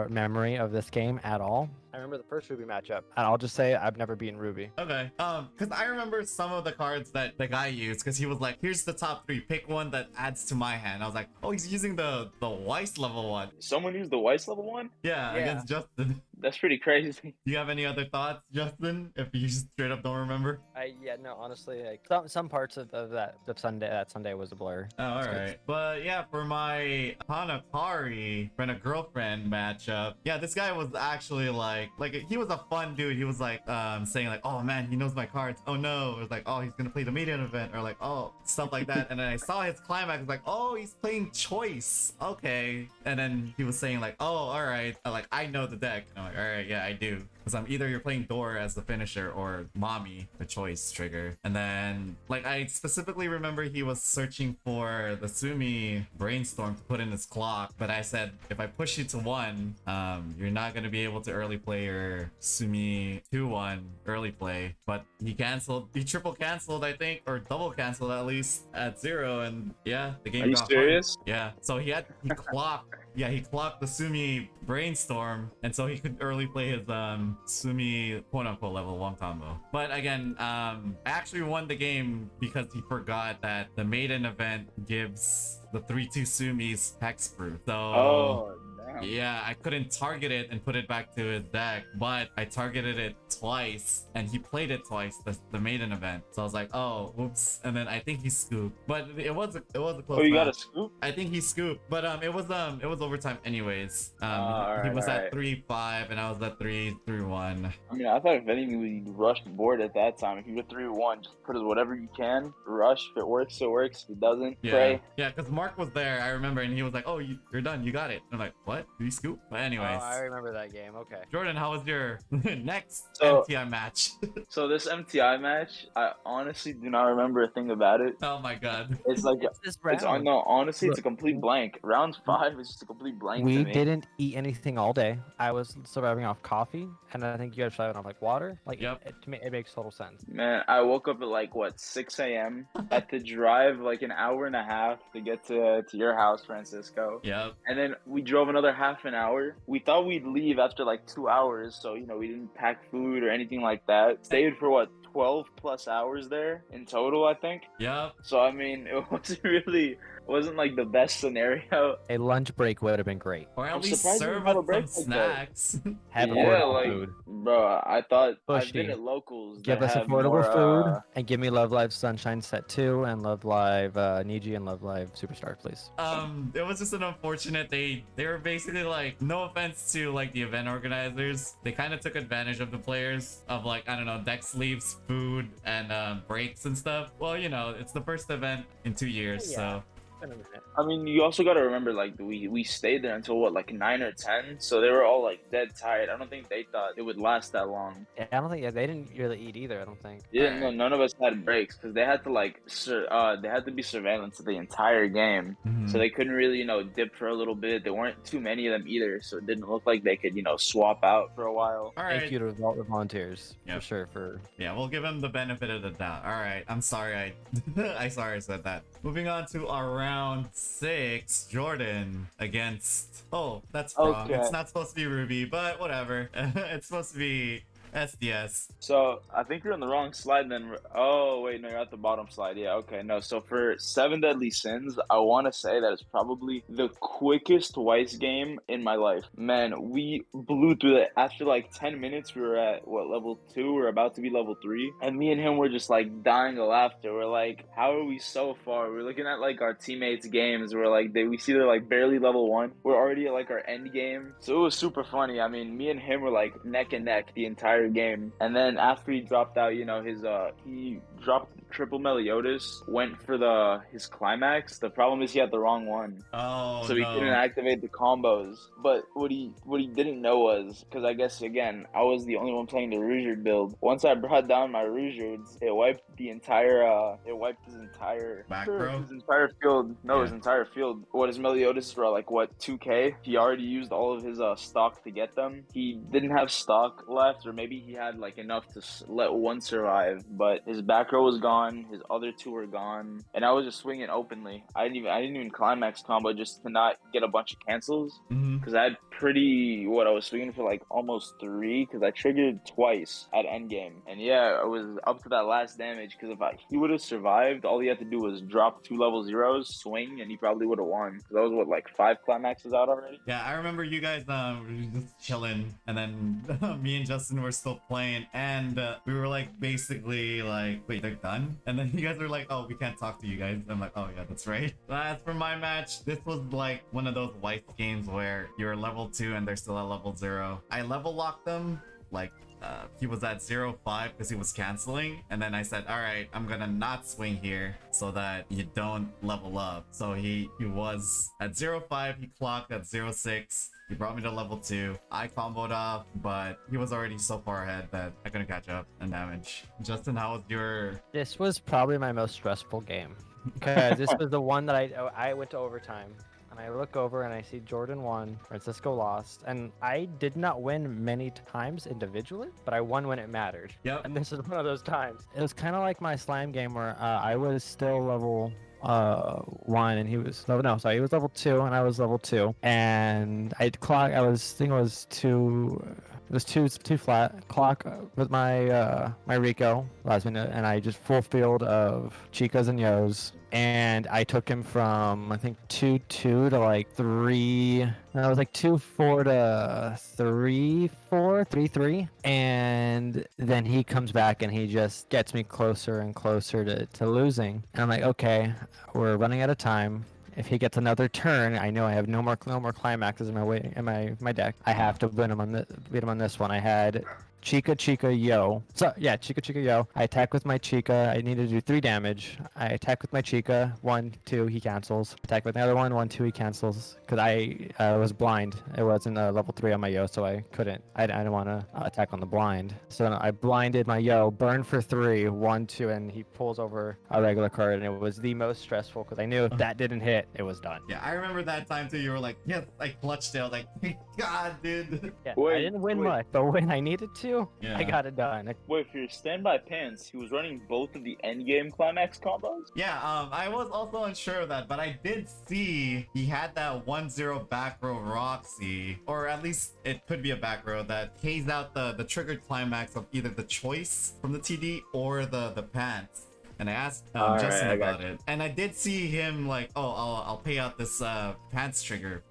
Speaker 3: memory of this game at all. I remember the first Ruby matchup, and I'll just say I've never beaten Ruby.
Speaker 2: Okay. Because I remember some of the cards that the guy used, because he was like, here's the top 3, pick one that adds to my hand. I was like, oh, he's using the Weiss level 1.
Speaker 1: Someone used the Weiss level 1?
Speaker 2: Yeah, against Justin.
Speaker 1: That's pretty crazy.
Speaker 2: Do you have any other thoughts, Justin? If you just straight up don't remember?
Speaker 3: Yeah, no, honestly, like some parts of that Sunday was a blur.
Speaker 2: Oh, all right. But yeah, for my Hanakari friend a girlfriend matchup, yeah, this guy was actually like he was a fun dude. He was like saying like, oh man, he knows my cards. Oh no, it was like, oh, he's gonna play the median event, or like, oh, stuff like that. And then I saw his climax, I was like, oh, he's playing choice. Okay. And then he was saying like, oh, all right, like I know the deck. And I'm like, all right, yeah, I do. Because I'm either you're playing Door as the finisher or Mommy, the choice trigger. And then, like, I specifically remember he was searching for the Sumi Brainstorm to put in his clock. But I said, if I push you to 1, you're not going to be able to early play your Sumi 2-1 early play. But he canceled. He triple canceled, I think, or double canceled at least at 0. And yeah, the game
Speaker 1: Are you
Speaker 2: got
Speaker 1: serious?
Speaker 2: fun. Yeah. So he clocked. Yeah, he clocked the Sumi Brainstorm, and so he could early play his Sumi quote-unquote level 1 combo. But again, I actually won the game because he forgot that the maiden event gives the 3-2 Sumis hexproof. So yeah, I couldn't target it and put it back to his deck, but I targeted it twice, and he played it twice, the maiden event. So I was like, oh, whoops. And then I think he scooped, but it was a close
Speaker 1: Oh, you
Speaker 2: match.
Speaker 1: got a scoop?
Speaker 2: I think he scooped, but it was overtime anyways. He
Speaker 1: Alright,
Speaker 2: was at
Speaker 1: alright.
Speaker 2: 3-5, and I was at 3-1.
Speaker 1: I mean, I thought if anything, we'd rush the board at that time. If you go 3-1, just put as whatever you can. Rush. If it works, it works. If it doesn't, pray.
Speaker 2: Yeah, because Mark was there, I remember, and he was like, oh, you're done, you got it. And I'm like, what? Did you scoop? But anyways.
Speaker 3: Oh, I remember that game. Okay.
Speaker 2: Jordan, how was your next
Speaker 1: So-
Speaker 2: MTI match?
Speaker 1: So this MTI match, I honestly do not remember a thing about it.
Speaker 2: Oh my god.
Speaker 1: It's like,
Speaker 3: This
Speaker 1: it's
Speaker 3: round,
Speaker 1: no, honestly, it's a complete blank. Round 5 is just a complete blank
Speaker 3: we
Speaker 1: to me.
Speaker 3: didn't eat anything all day. I was surviving off coffee, and I think you guys surviving off like water. Like,
Speaker 2: Yep.
Speaker 3: to me, it makes total sense.
Speaker 1: Man, I woke up at like what 6 a.m. Had to drive like an hour and a half to get to your house, Francisco.
Speaker 2: Yep.
Speaker 1: And then we drove another half an hour. We thought we'd leave after like 2 hours, so we didn't pack food or anything like that. Stayed for what 12 plus hours there in total, I think.
Speaker 2: Yep.
Speaker 1: So I mean, it wasn't really wasn't like the best scenario.
Speaker 3: A lunch break would have been great.
Speaker 2: Or at
Speaker 1: I'm
Speaker 2: least
Speaker 1: surprised you
Speaker 2: serve
Speaker 1: didn't have a
Speaker 2: us some
Speaker 1: break like that.
Speaker 2: snacks.
Speaker 3: Have
Speaker 1: Yeah,
Speaker 3: affordable
Speaker 1: like,
Speaker 3: food.
Speaker 1: bro, I thought I've been
Speaker 3: Bushy,
Speaker 1: at locals
Speaker 3: give
Speaker 1: that
Speaker 3: us
Speaker 1: have
Speaker 3: affordable
Speaker 1: more.
Speaker 3: food and give me Love Live Sunshine Set 2 and Love Live Niji and Love Live Superstar, please.
Speaker 2: It was just an unfortunate, they were basically like, no offense to like the event organizers, they kind of took advantage of the players of like, I don't know, deck sleeves, food, and breaks and stuff. Well, you know, it's the first event in 2 years,
Speaker 3: Yeah.
Speaker 2: so
Speaker 1: I mean, you also got to remember, like, we stayed there until what, like 9 or 10, so they were all like dead tired. I don't think they thought it would last that long.
Speaker 3: Yeah, I don't think they didn't really eat either. I don't think.
Speaker 1: Yeah,
Speaker 2: Alright.
Speaker 1: no, none of us had breaks because they had to like, they had to be surveillance the entire game, so they couldn't really, dip for a little bit. There weren't too many of them either, so it didn't look like they could, swap out for a while.
Speaker 2: all
Speaker 3: Thank
Speaker 2: right.
Speaker 3: you to all the volunteers
Speaker 2: Yep.
Speaker 3: for sure. For
Speaker 2: Yeah, we'll give him the benefit of the doubt. All right, I'm sorry I sorry I said that. Moving on to our round 6, Jordan against. Oh, that's wrong.
Speaker 1: Okay.
Speaker 2: It's not supposed to be Ruby, but whatever. It's supposed to be SDS.
Speaker 1: So I think you're on the wrong slide then. Oh wait, no, you're at the bottom slide. Yeah, okay, no. So for 7 Deadly Sins, I want to say that it's probably the quickest Weiss game in my life. Man, we blew through it. After like 10 minutes, we were at what, level 2? We're about to be level 3, and me and him were just like dying of laughter. We're like, how are we so far? We're looking at like our teammates' games. We're like, we see they're like barely level 1. We're already at like our end game. So it was super funny. I mean, me and him were like neck and neck the entire game. And then after he dropped out, he dropped triple Meliodas, went for his climax. The problem is he had the wrong one.
Speaker 2: Oh,
Speaker 1: So he
Speaker 2: no.
Speaker 1: couldn't activate the combos. But what he didn't know was, because I guess again I was the only one playing the Rougeard build. Once I brought down my Rougeards, it wiped his entire
Speaker 2: Back row?
Speaker 1: his entire field. No,
Speaker 2: Yeah.
Speaker 1: his entire field. What his Meliodas were like, what, 2k? He already used all of his stock to get them. He didn't have stock left, or maybe he had like enough to let one survive. But his back row was gone. His other 2 were gone, and I was just swinging openly. I didn't even climax combo just to not get a bunch of cancels, because I had I was swinging for like almost 3, because I triggered twice at endgame. And yeah, I was up to that last damage, because if he would have survived, all he had to do was drop 2 level 0s, swing, and he probably would have won, because I was what, like 5 climaxes out already.
Speaker 2: Yeah, I remember you guys were just chilling, and then me and Justin were still playing, and we were like basically like, wait, they're done? And then you guys were like, oh, we can't talk to you guys. I'm like, oh yeah, that's right. As for my match, this was like one of those Weiss games where you're level 2 and they're still at level 0. I level locked them, like he was at 0.5 because he was canceling, and then I said, all right, I'm gonna not swing here so that you don't level up. So he was at 0.5, he clocked at 0.6. He brought me to level 2. I comboed off, but he was already so far ahead that I couldn't catch up in damage. Justin, how was your...
Speaker 3: this was probably my most stressful game, because this was the one that I went to overtime. And I look over and I see Jordan won, Francisco lost, and I did not win many times individually, but I won when it mattered.
Speaker 2: Yep.
Speaker 3: And this is one of those times. It was kind of like my slime game where I was still level 1 and he was he was level 2 and I was level 2, and I was thinking it was 2. It was too flat. Clock with my my Rico last minute, and I just full field of Chicas and Yos, and I took him from I think 2-2 to like 3. No, it was like 2-4 to 3-4, 3-3, and then he comes back and he just gets me closer and closer to losing. And I'm like, okay, we're running out of time. If he gets another turn, I know I have no more climaxes in my deck. I have to beat him on this one. I had Chica Yo. So yeah, Chica Yo. I attack with my Chica. I need to do 3 damage. I attack with my Chica. 1, 2, he cancels. Attack with the other one. 1, 2, he cancels. Because I was blind. It wasn't level 3 on my Yo, so I couldn't. I didn't want to attack on the blind. So I blinded my Yo. Burn for 3. 1, 2, and he pulls over a regular card, and it was the most stressful because I knew if that didn't hit, it was done.
Speaker 2: Yeah, I remember that time too. You were like, yes, I clutched it. I was like, thank God, dude.
Speaker 3: Yeah,
Speaker 1: Wait,
Speaker 3: I didn't win
Speaker 1: wait.
Speaker 3: much, but when I needed to,
Speaker 2: Yeah.
Speaker 3: I got it done.
Speaker 1: Wait, for your standby pants, he was running both of the endgame climax combos?
Speaker 2: Yeah, I was also unsure of that, but I did see he had that 1-0 back row Roxy, or at least it could be a back row that pays out the triggered climax of either the choice from the TD or the pants. and I asked
Speaker 1: All
Speaker 2: Justin
Speaker 1: right, I got
Speaker 2: about it, and I did see him like, oh, I'll pay out this pants trigger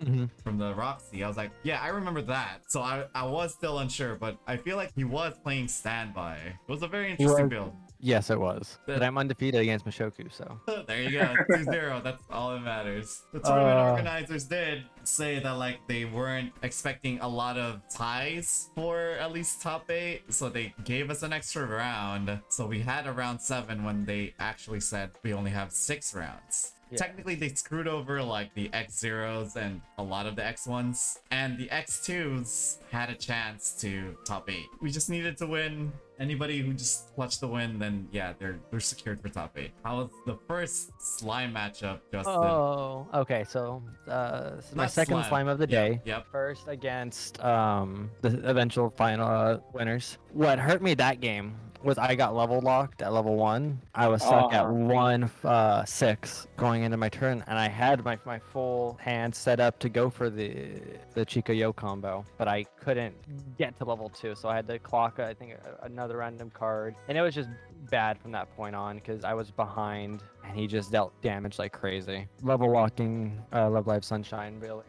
Speaker 2: from the Roxy. I was like, yeah, I remember that. So I was still unsure, but I feel like he was playing standby. It was a very interesting build.
Speaker 3: Yes, it was. But I'm undefeated against Mashoku, so.
Speaker 2: There you go, 2-0. That's all that matters. The tournament organizers did say that like they weren't expecting a lot of ties for at least top 8, so they gave us an extra round. So we had a round 7 when they actually said we only have 6 rounds.
Speaker 3: Yeah.
Speaker 2: Technically, they screwed over like the X0s and a lot of the X1s, and the X2s had a chance to top 8. We just needed to win. Anybody who just clutched the win, then yeah, they're secured for top 8. How was the first slime matchup, Justin?
Speaker 3: Oh, okay. So, my second slime of the day.
Speaker 2: Yep.
Speaker 3: First against the eventual final winners. What hurt me that game was I got level locked at level 1. I was stuck at 1-6 going into my turn, and I had my full hand set up to go for the Chica Yo combo, but I couldn't get to level 2, so I had to clock I think another random card, and it was just bad from that point on because I was behind and he just dealt damage like crazy. Level locking Love Live Sunshine really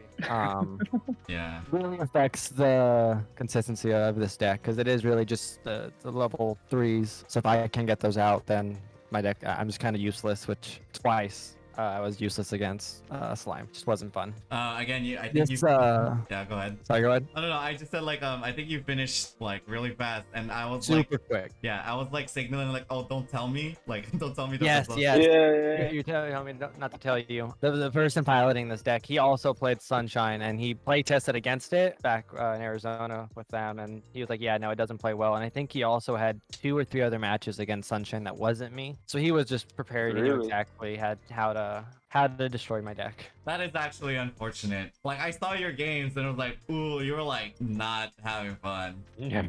Speaker 2: Yeah,
Speaker 3: really affects the consistency of this deck because it is really just the level 3s. So if I can get those out, then my deck, I'm just kind of useless, which twice I was useless against slime. Just wasn't fun.
Speaker 2: Again, I think you. Yeah, go ahead.
Speaker 3: Sorry, go ahead.
Speaker 2: No. I just said like I think you finished like really fast, and I was
Speaker 3: Super quick.
Speaker 2: Yeah, I was like signaling like, oh, don't tell me, like don't tell me.
Speaker 3: Yes.
Speaker 1: Yeah.
Speaker 3: You tell me not to tell you. The person piloting this deck, he also played Sunshine, and he play tested against it back in Arizona with them, and he was like, yeah, no, it doesn't play well. And I think he also had 2 or 3 other matches against Sunshine that wasn't me. So he was just prepared. He knew exactly how to destroy my deck.
Speaker 2: That is actually unfortunate. Like I saw your games and it was like, ooh, you were like not having fun.
Speaker 3: Yeah.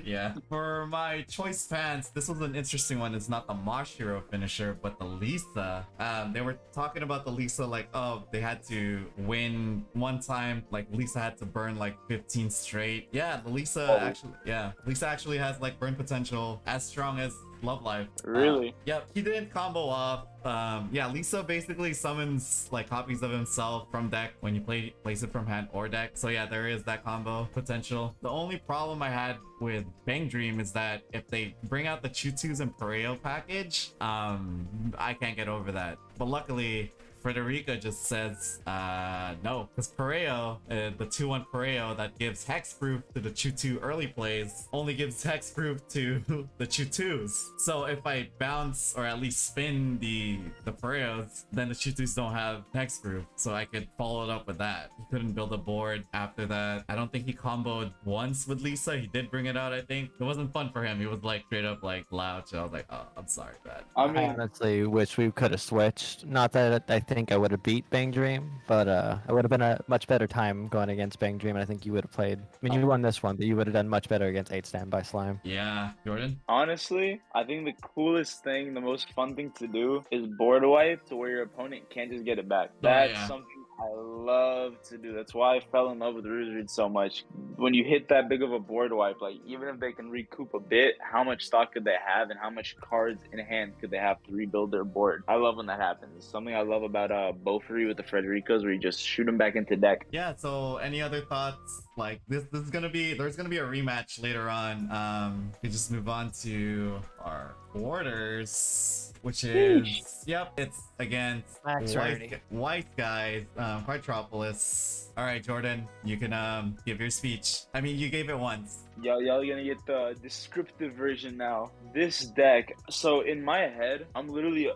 Speaker 2: Yeah. For my choice pants, this was an interesting one. It's not the Mashiro finisher, but the Lisa. They were talking about the Lisa like, oh, they had to win one time. Like Lisa had to burn like 15 straight. Yeah, the Lisa Lisa actually has like burn potential as strong as Love Life.
Speaker 1: Really?
Speaker 2: Yep. He didn't combo off. Yeah, Lisa basically summons like copies of himself from deck when you place it from hand or deck. So yeah, there is that combo potential. The only problem I had with Bang Dream is that if they bring out the Chutus and Pareo package, I can't get over that. But luckily, Frederica just says no, because Pareo, the 2-1 Pareo that gives hexproof to the Chutu early plays only gives hexproof to the Chutus. So if I bounce or at least spin the Pareos, then the Chutus don't have hexproof, so I could follow it up with that. He couldn't build a board after that. I don't think he comboed once with Lisa. He did bring it out, I think. It wasn't fun for him. He was like straight up like loud, so I was like, oh, I'm sorry, man.
Speaker 3: I honestly wish we could have switched. Not that I think I would have beat Bang Dream, but it would have been a much better time going against Bang Dream, and I think you would have played. I mean, you won this one, but you would have done much better against 8 Standby Slime.
Speaker 2: Yeah, Jordan?
Speaker 1: Honestly, I think the coolest thing, the most fun thing to do is board wipe to where your opponent can't just get it back. That's something I love to do. That's why I fell in love with Rouge so much. When you hit that big of a board wipe, like even if they can recoup a bit, how much stock could they have and how much cards in hand could they have to rebuild their board? I love when that happens. It's something I love about Beaufry with the Fredericos, where you just shoot them back into deck.
Speaker 2: Yeah, so any other thoughts? Like this is gonna be, there's gonna be a rematch later on. We just move on to our quarters, which is it's against Weiss guys, Cartropolis. All right, Jordan, you can give your speech. I mean, you gave it once.
Speaker 1: Y'all gonna get the descriptive version now. This deck, so in my head, I'm literally,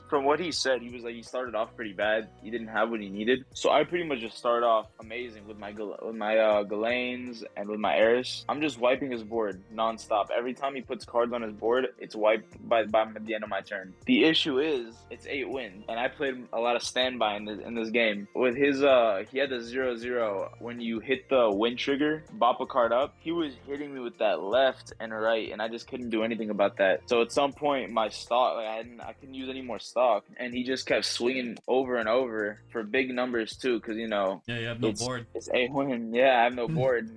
Speaker 1: from what he said, he was like, he started off pretty bad. He didn't have what he needed. So I pretty much just started off amazing with my Galanes and with my Eris. I'm just wiping his board nonstop. Every time he puts cards on his board, it's wiped by the end of my turn. The issue is, it's 8 wins, and I played a lot of standby in this game. With his, he had the 0-0. When you hit the win trigger, bop a card up, he was hitting me with that left and right, and I just couldn't do anything about that. So at some point, my stock, like, I couldn't use any more stock, and he just kept swinging over and over for big numbers too, because you know,
Speaker 2: you have no board.
Speaker 1: It's 8 win. Yeah, I have no board.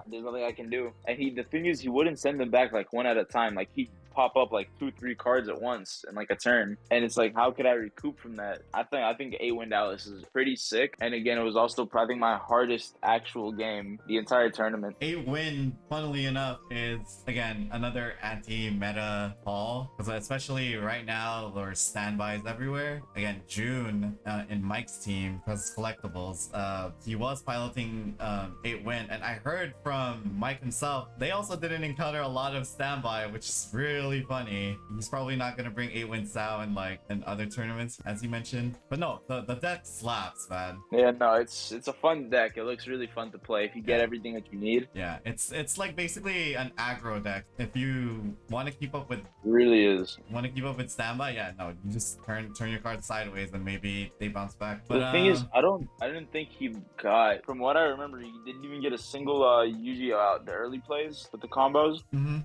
Speaker 1: There's nothing I can do. And the thing is, he wouldn't send them back like one at a time. Like he pop up like 2-3 cards at once in like a turn, and it's like, how could I recoup from that? I think 8-win Dallas is pretty sick, and again, it was also I think my hardest actual game the entire tournament.
Speaker 2: 8-win, funnily enough, is again another anti-meta haul, because especially right now there's standbys everywhere. Again, June in Mike's team, because collectibles, he was piloting 8-win, and I heard from Mike himself they also didn't encounter a lot of standby, which is really funny. He's probably not gonna bring 8-win Sao in like in other tournaments, as he mentioned. But no, the deck slaps, man.
Speaker 1: Yeah, no, it's a fun deck. It looks really fun to play if you get everything that you need.
Speaker 2: Yeah, it's like basically an aggro deck. If you want to keep up with,
Speaker 1: It really is.
Speaker 2: want to keep up with standby, yeah, no, you just turn your cards sideways and maybe they bounce back. But
Speaker 1: The thing is, I didn't think he got, from what I remember, he didn't even get a single Yuji out the early plays with the combos.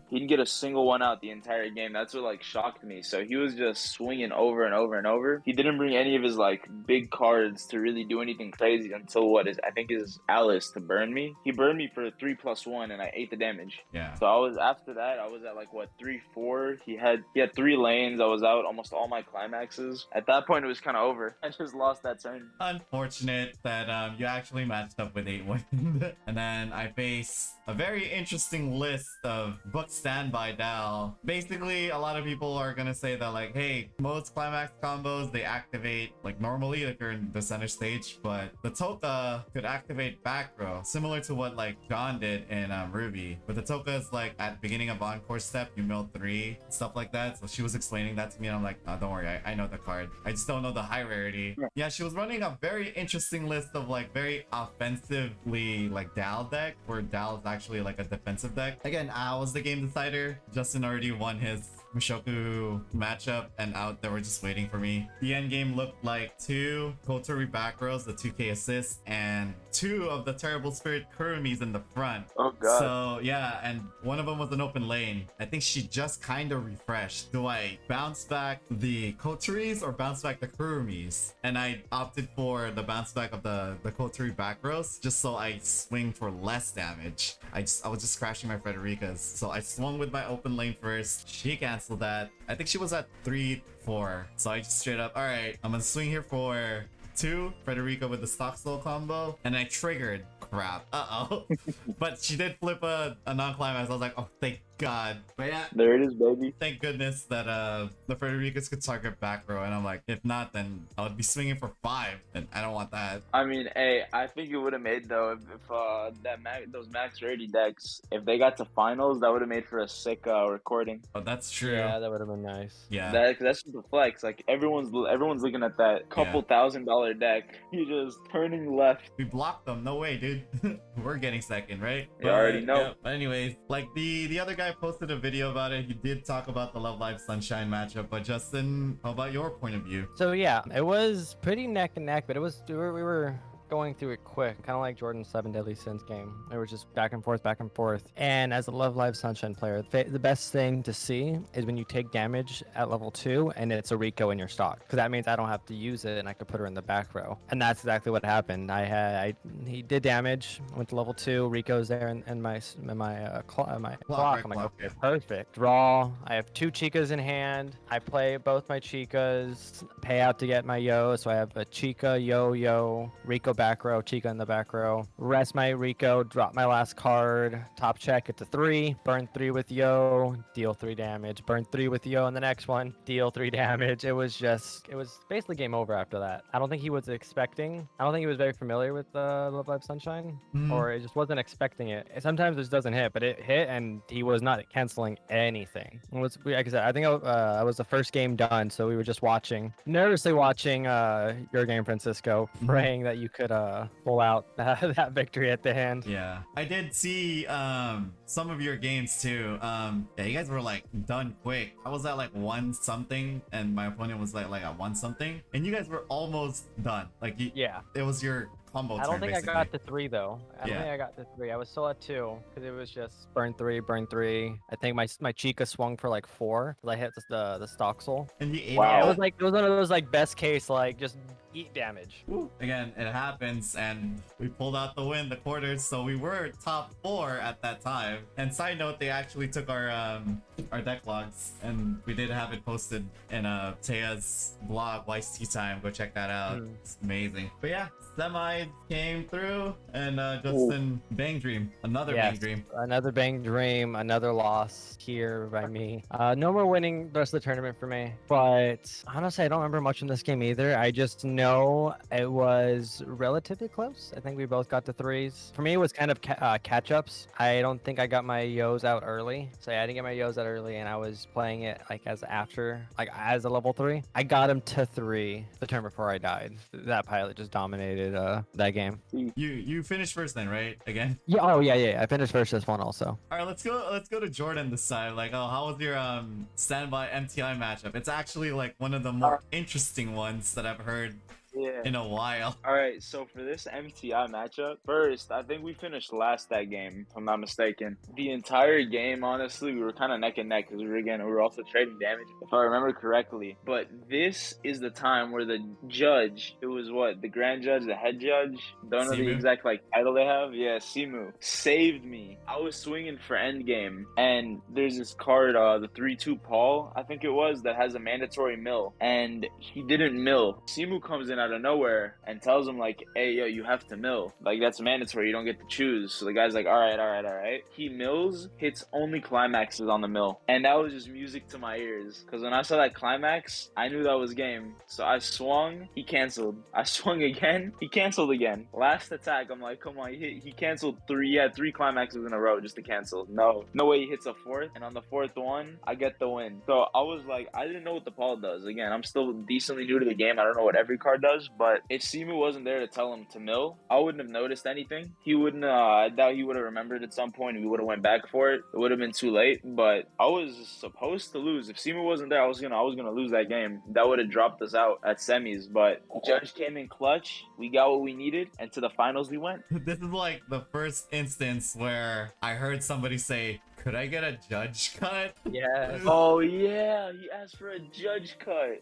Speaker 1: He didn't get a single one out the entire game. That's what like shocked me. So he was just swinging over and over and over. He didn't bring any of his like big cards to really do anything crazy until I think is Alice to burn me. He burned me for 3+1 and I ate the damage.
Speaker 2: Yeah.
Speaker 1: So after that I was at like what 3-4. He had 3 lanes. I was out almost all my climaxes. At that point it was kind of over. I just lost that turn.
Speaker 2: Unfortunate that you actually matched up with 8-win. And then I face a very interesting list of book standby Dal. Basically, a lot of people are gonna say that like, hey, most climax combos they activate like normally if you're in the center stage, but the Toka could activate back row, similar to what like John did in Ruby. But the Toka is like at beginning of Encore step, you mill 3, stuff like that. So she was explaining that to me, and I'm like, oh, don't worry, I know the card. I just don't know the high rarity. Yeah, she was running a very interesting list of like very offensively like Dal deck, where Dal is actually like a defensive deck. Again, I was the game decider. Justin already won his Mushoku matchup, and out there were just waiting for me. The end game looked like 2 Kotori back rows, the 2k assists, and 2 of the Terrible Spirit Kurumis in the front.
Speaker 1: Oh god.
Speaker 2: So yeah, and one of them was an open lane. I think she just kind of refreshed. Do I bounce back the Kotoris or bounce back the Kurumis? And I opted for the bounce back of the Kotori back rows, just so I swing for less damage. I was just crashing my Frederica's. So I swung with my open lane first. She canceled that. I think she was at 3-4. So I just straight up, all right, I'm gonna swing here for 2 Frederica with the stock soul combo, and I triggered. Crap. But she did flip a non-climax. I was like, oh, thank God. But yeah,
Speaker 1: there it is, baby.
Speaker 2: thank goodness that the Federicas could target back row, and I'm like, if not, then I would be swinging for 5, and I don't want that.
Speaker 1: I mean, hey, I think it would have made though if those max rarity decks, if they got to finals, that would have made for a sick recording.
Speaker 2: Oh, that's true.
Speaker 3: Yeah, that would have been nice.
Speaker 2: Yeah.
Speaker 1: That's just the flex. Like everyone's looking at that couple $1,000 deck. You're just turning left.
Speaker 2: We blocked them. No way, dude. We're getting second, right?
Speaker 1: You already know.
Speaker 2: Yeah. But anyways, like the other guy posted a video about it. He did talk about the Love Live Sunshine matchup. But Justin, how about your point of view?
Speaker 3: So yeah, it was pretty neck and neck, but we were going through it quick, kind of like Jordan's 7 Deadly Sins game. It was just back and forth, back and forth. And as a Love Live Sunshine player, the best thing to see is when you take damage at level 2 and it's a Rico in your stock, because that means I don't have to use it and I could put her in the back row. And that's exactly what happened. He did damage, went to level 2, Rico's there in my clock. I'm like, okay, perfect. Draw. I have 2 Chicas in hand. I play both my Chicas, pay out to get my Yo, so I have a Chica, Yo, Rico back row, Chica in the back row, rest my Rico, drop my last card, top check, it's a 3, burn 3 with Yo, deal 3 damage, burn 3 with Yo, and the next one, deal 3 damage. It was basically game over after that. I don't think he was very familiar with Love Live Sunshine, or it just wasn't expecting it. Sometimes this doesn't hit, but it hit, and he was not canceling anything. Like I said, I think I was the first game done, so we were just nervously watching your game, Francisco, praying that you could pull out that victory at the end.
Speaker 2: Yeah, I did see some of your games too. Yeah, you guys were like done quick. I was at like 1 something, and my opponent was like at 1 something, and you guys were almost done. Like
Speaker 3: yeah,
Speaker 2: it was your combo
Speaker 3: I don't
Speaker 2: turn,
Speaker 3: think
Speaker 2: basically.
Speaker 3: I got to 3 though. I don't think I got to 3. I was still at 2 because it was just burn 3. I think my Chica swung for like 4 because I hit the stock soul.
Speaker 2: And you ate
Speaker 1: Wow.
Speaker 3: It was one of those like best case, like just eat damage.
Speaker 2: Again, it happens, and we pulled out the win, the quarters, so we were top 4 at that time. And side note, they actually took our deck logs, and we did have it posted in Taya's blog, Weiss Tea Time. Go check that out. It's amazing. But yeah, semi came through, and Justin Bang Dream, another Bang Dream.
Speaker 3: Another Bang Dream, another loss here by me. No more winning the rest of the tournament for me. But honestly, I don't remember much in this game either. I just know it was relatively close. I think we both got the 3s. For me, it was kind of catch-ups. I don't think I got my Yos out early. So yeah, I didn't get my Yos out early, and I was playing it like as a level 3. I got him to 3 the turn before I died. That pilot just dominated that game.
Speaker 2: You finished first then, right? Again?
Speaker 3: Yeah. Oh yeah. I finished first this one also.
Speaker 2: All right, let's go to Jordan this side. Like, oh, how was your standby MTI matchup? It's actually like one of the more interesting ones that I've heard in a while.
Speaker 1: All right, so for this MTI matchup, first, I think we finished last that game, if I'm not mistaken. The entire game, honestly, we were kind of neck and neck because we were also trading damage, if I remember correctly. But this is the time where the judge, it was what, the grand judge, the head judge, don't know the exact title they have. Yeah, Simu saved me. I was swinging for endgame, and there's this card, the 3-2 Paul, I think it was, that has a mandatory mill, and he didn't mill. Simu comes in out of nowhere and tells him like, hey, yo, you have to mill. Like, that's mandatory. You don't get to choose. So the guy's like, all right. He mills, hits only climaxes on the mill. And that was just music to my ears. Because when I saw that climax, I knew that was game. So I swung, he canceled. I swung again, he canceled again. Last attack, I'm like, come on, he canceled 3. He had 3 climaxes in a row just to cancel. No way he hits a 4th. And on the 4th one, I get the win. So I was like, I didn't know what the Paul does. Again, I'm still decently new to the game. I don't know what every card does. But if Simu wasn't there to tell him to mill, I wouldn't have noticed anything. He wouldn't. I doubt he would have remembered at some point. We would have went back for it. It would have been too late. But I was supposed to lose. If Simu wasn't there, I was gonna lose that game. That would have dropped us out at semis. But Judge came in clutch. We got what we needed, and to the finals we went.
Speaker 2: This is like the first instance where I heard somebody say, could I get a judge cut?
Speaker 3: Yeah.
Speaker 1: Oh yeah, he asked for a judge cut.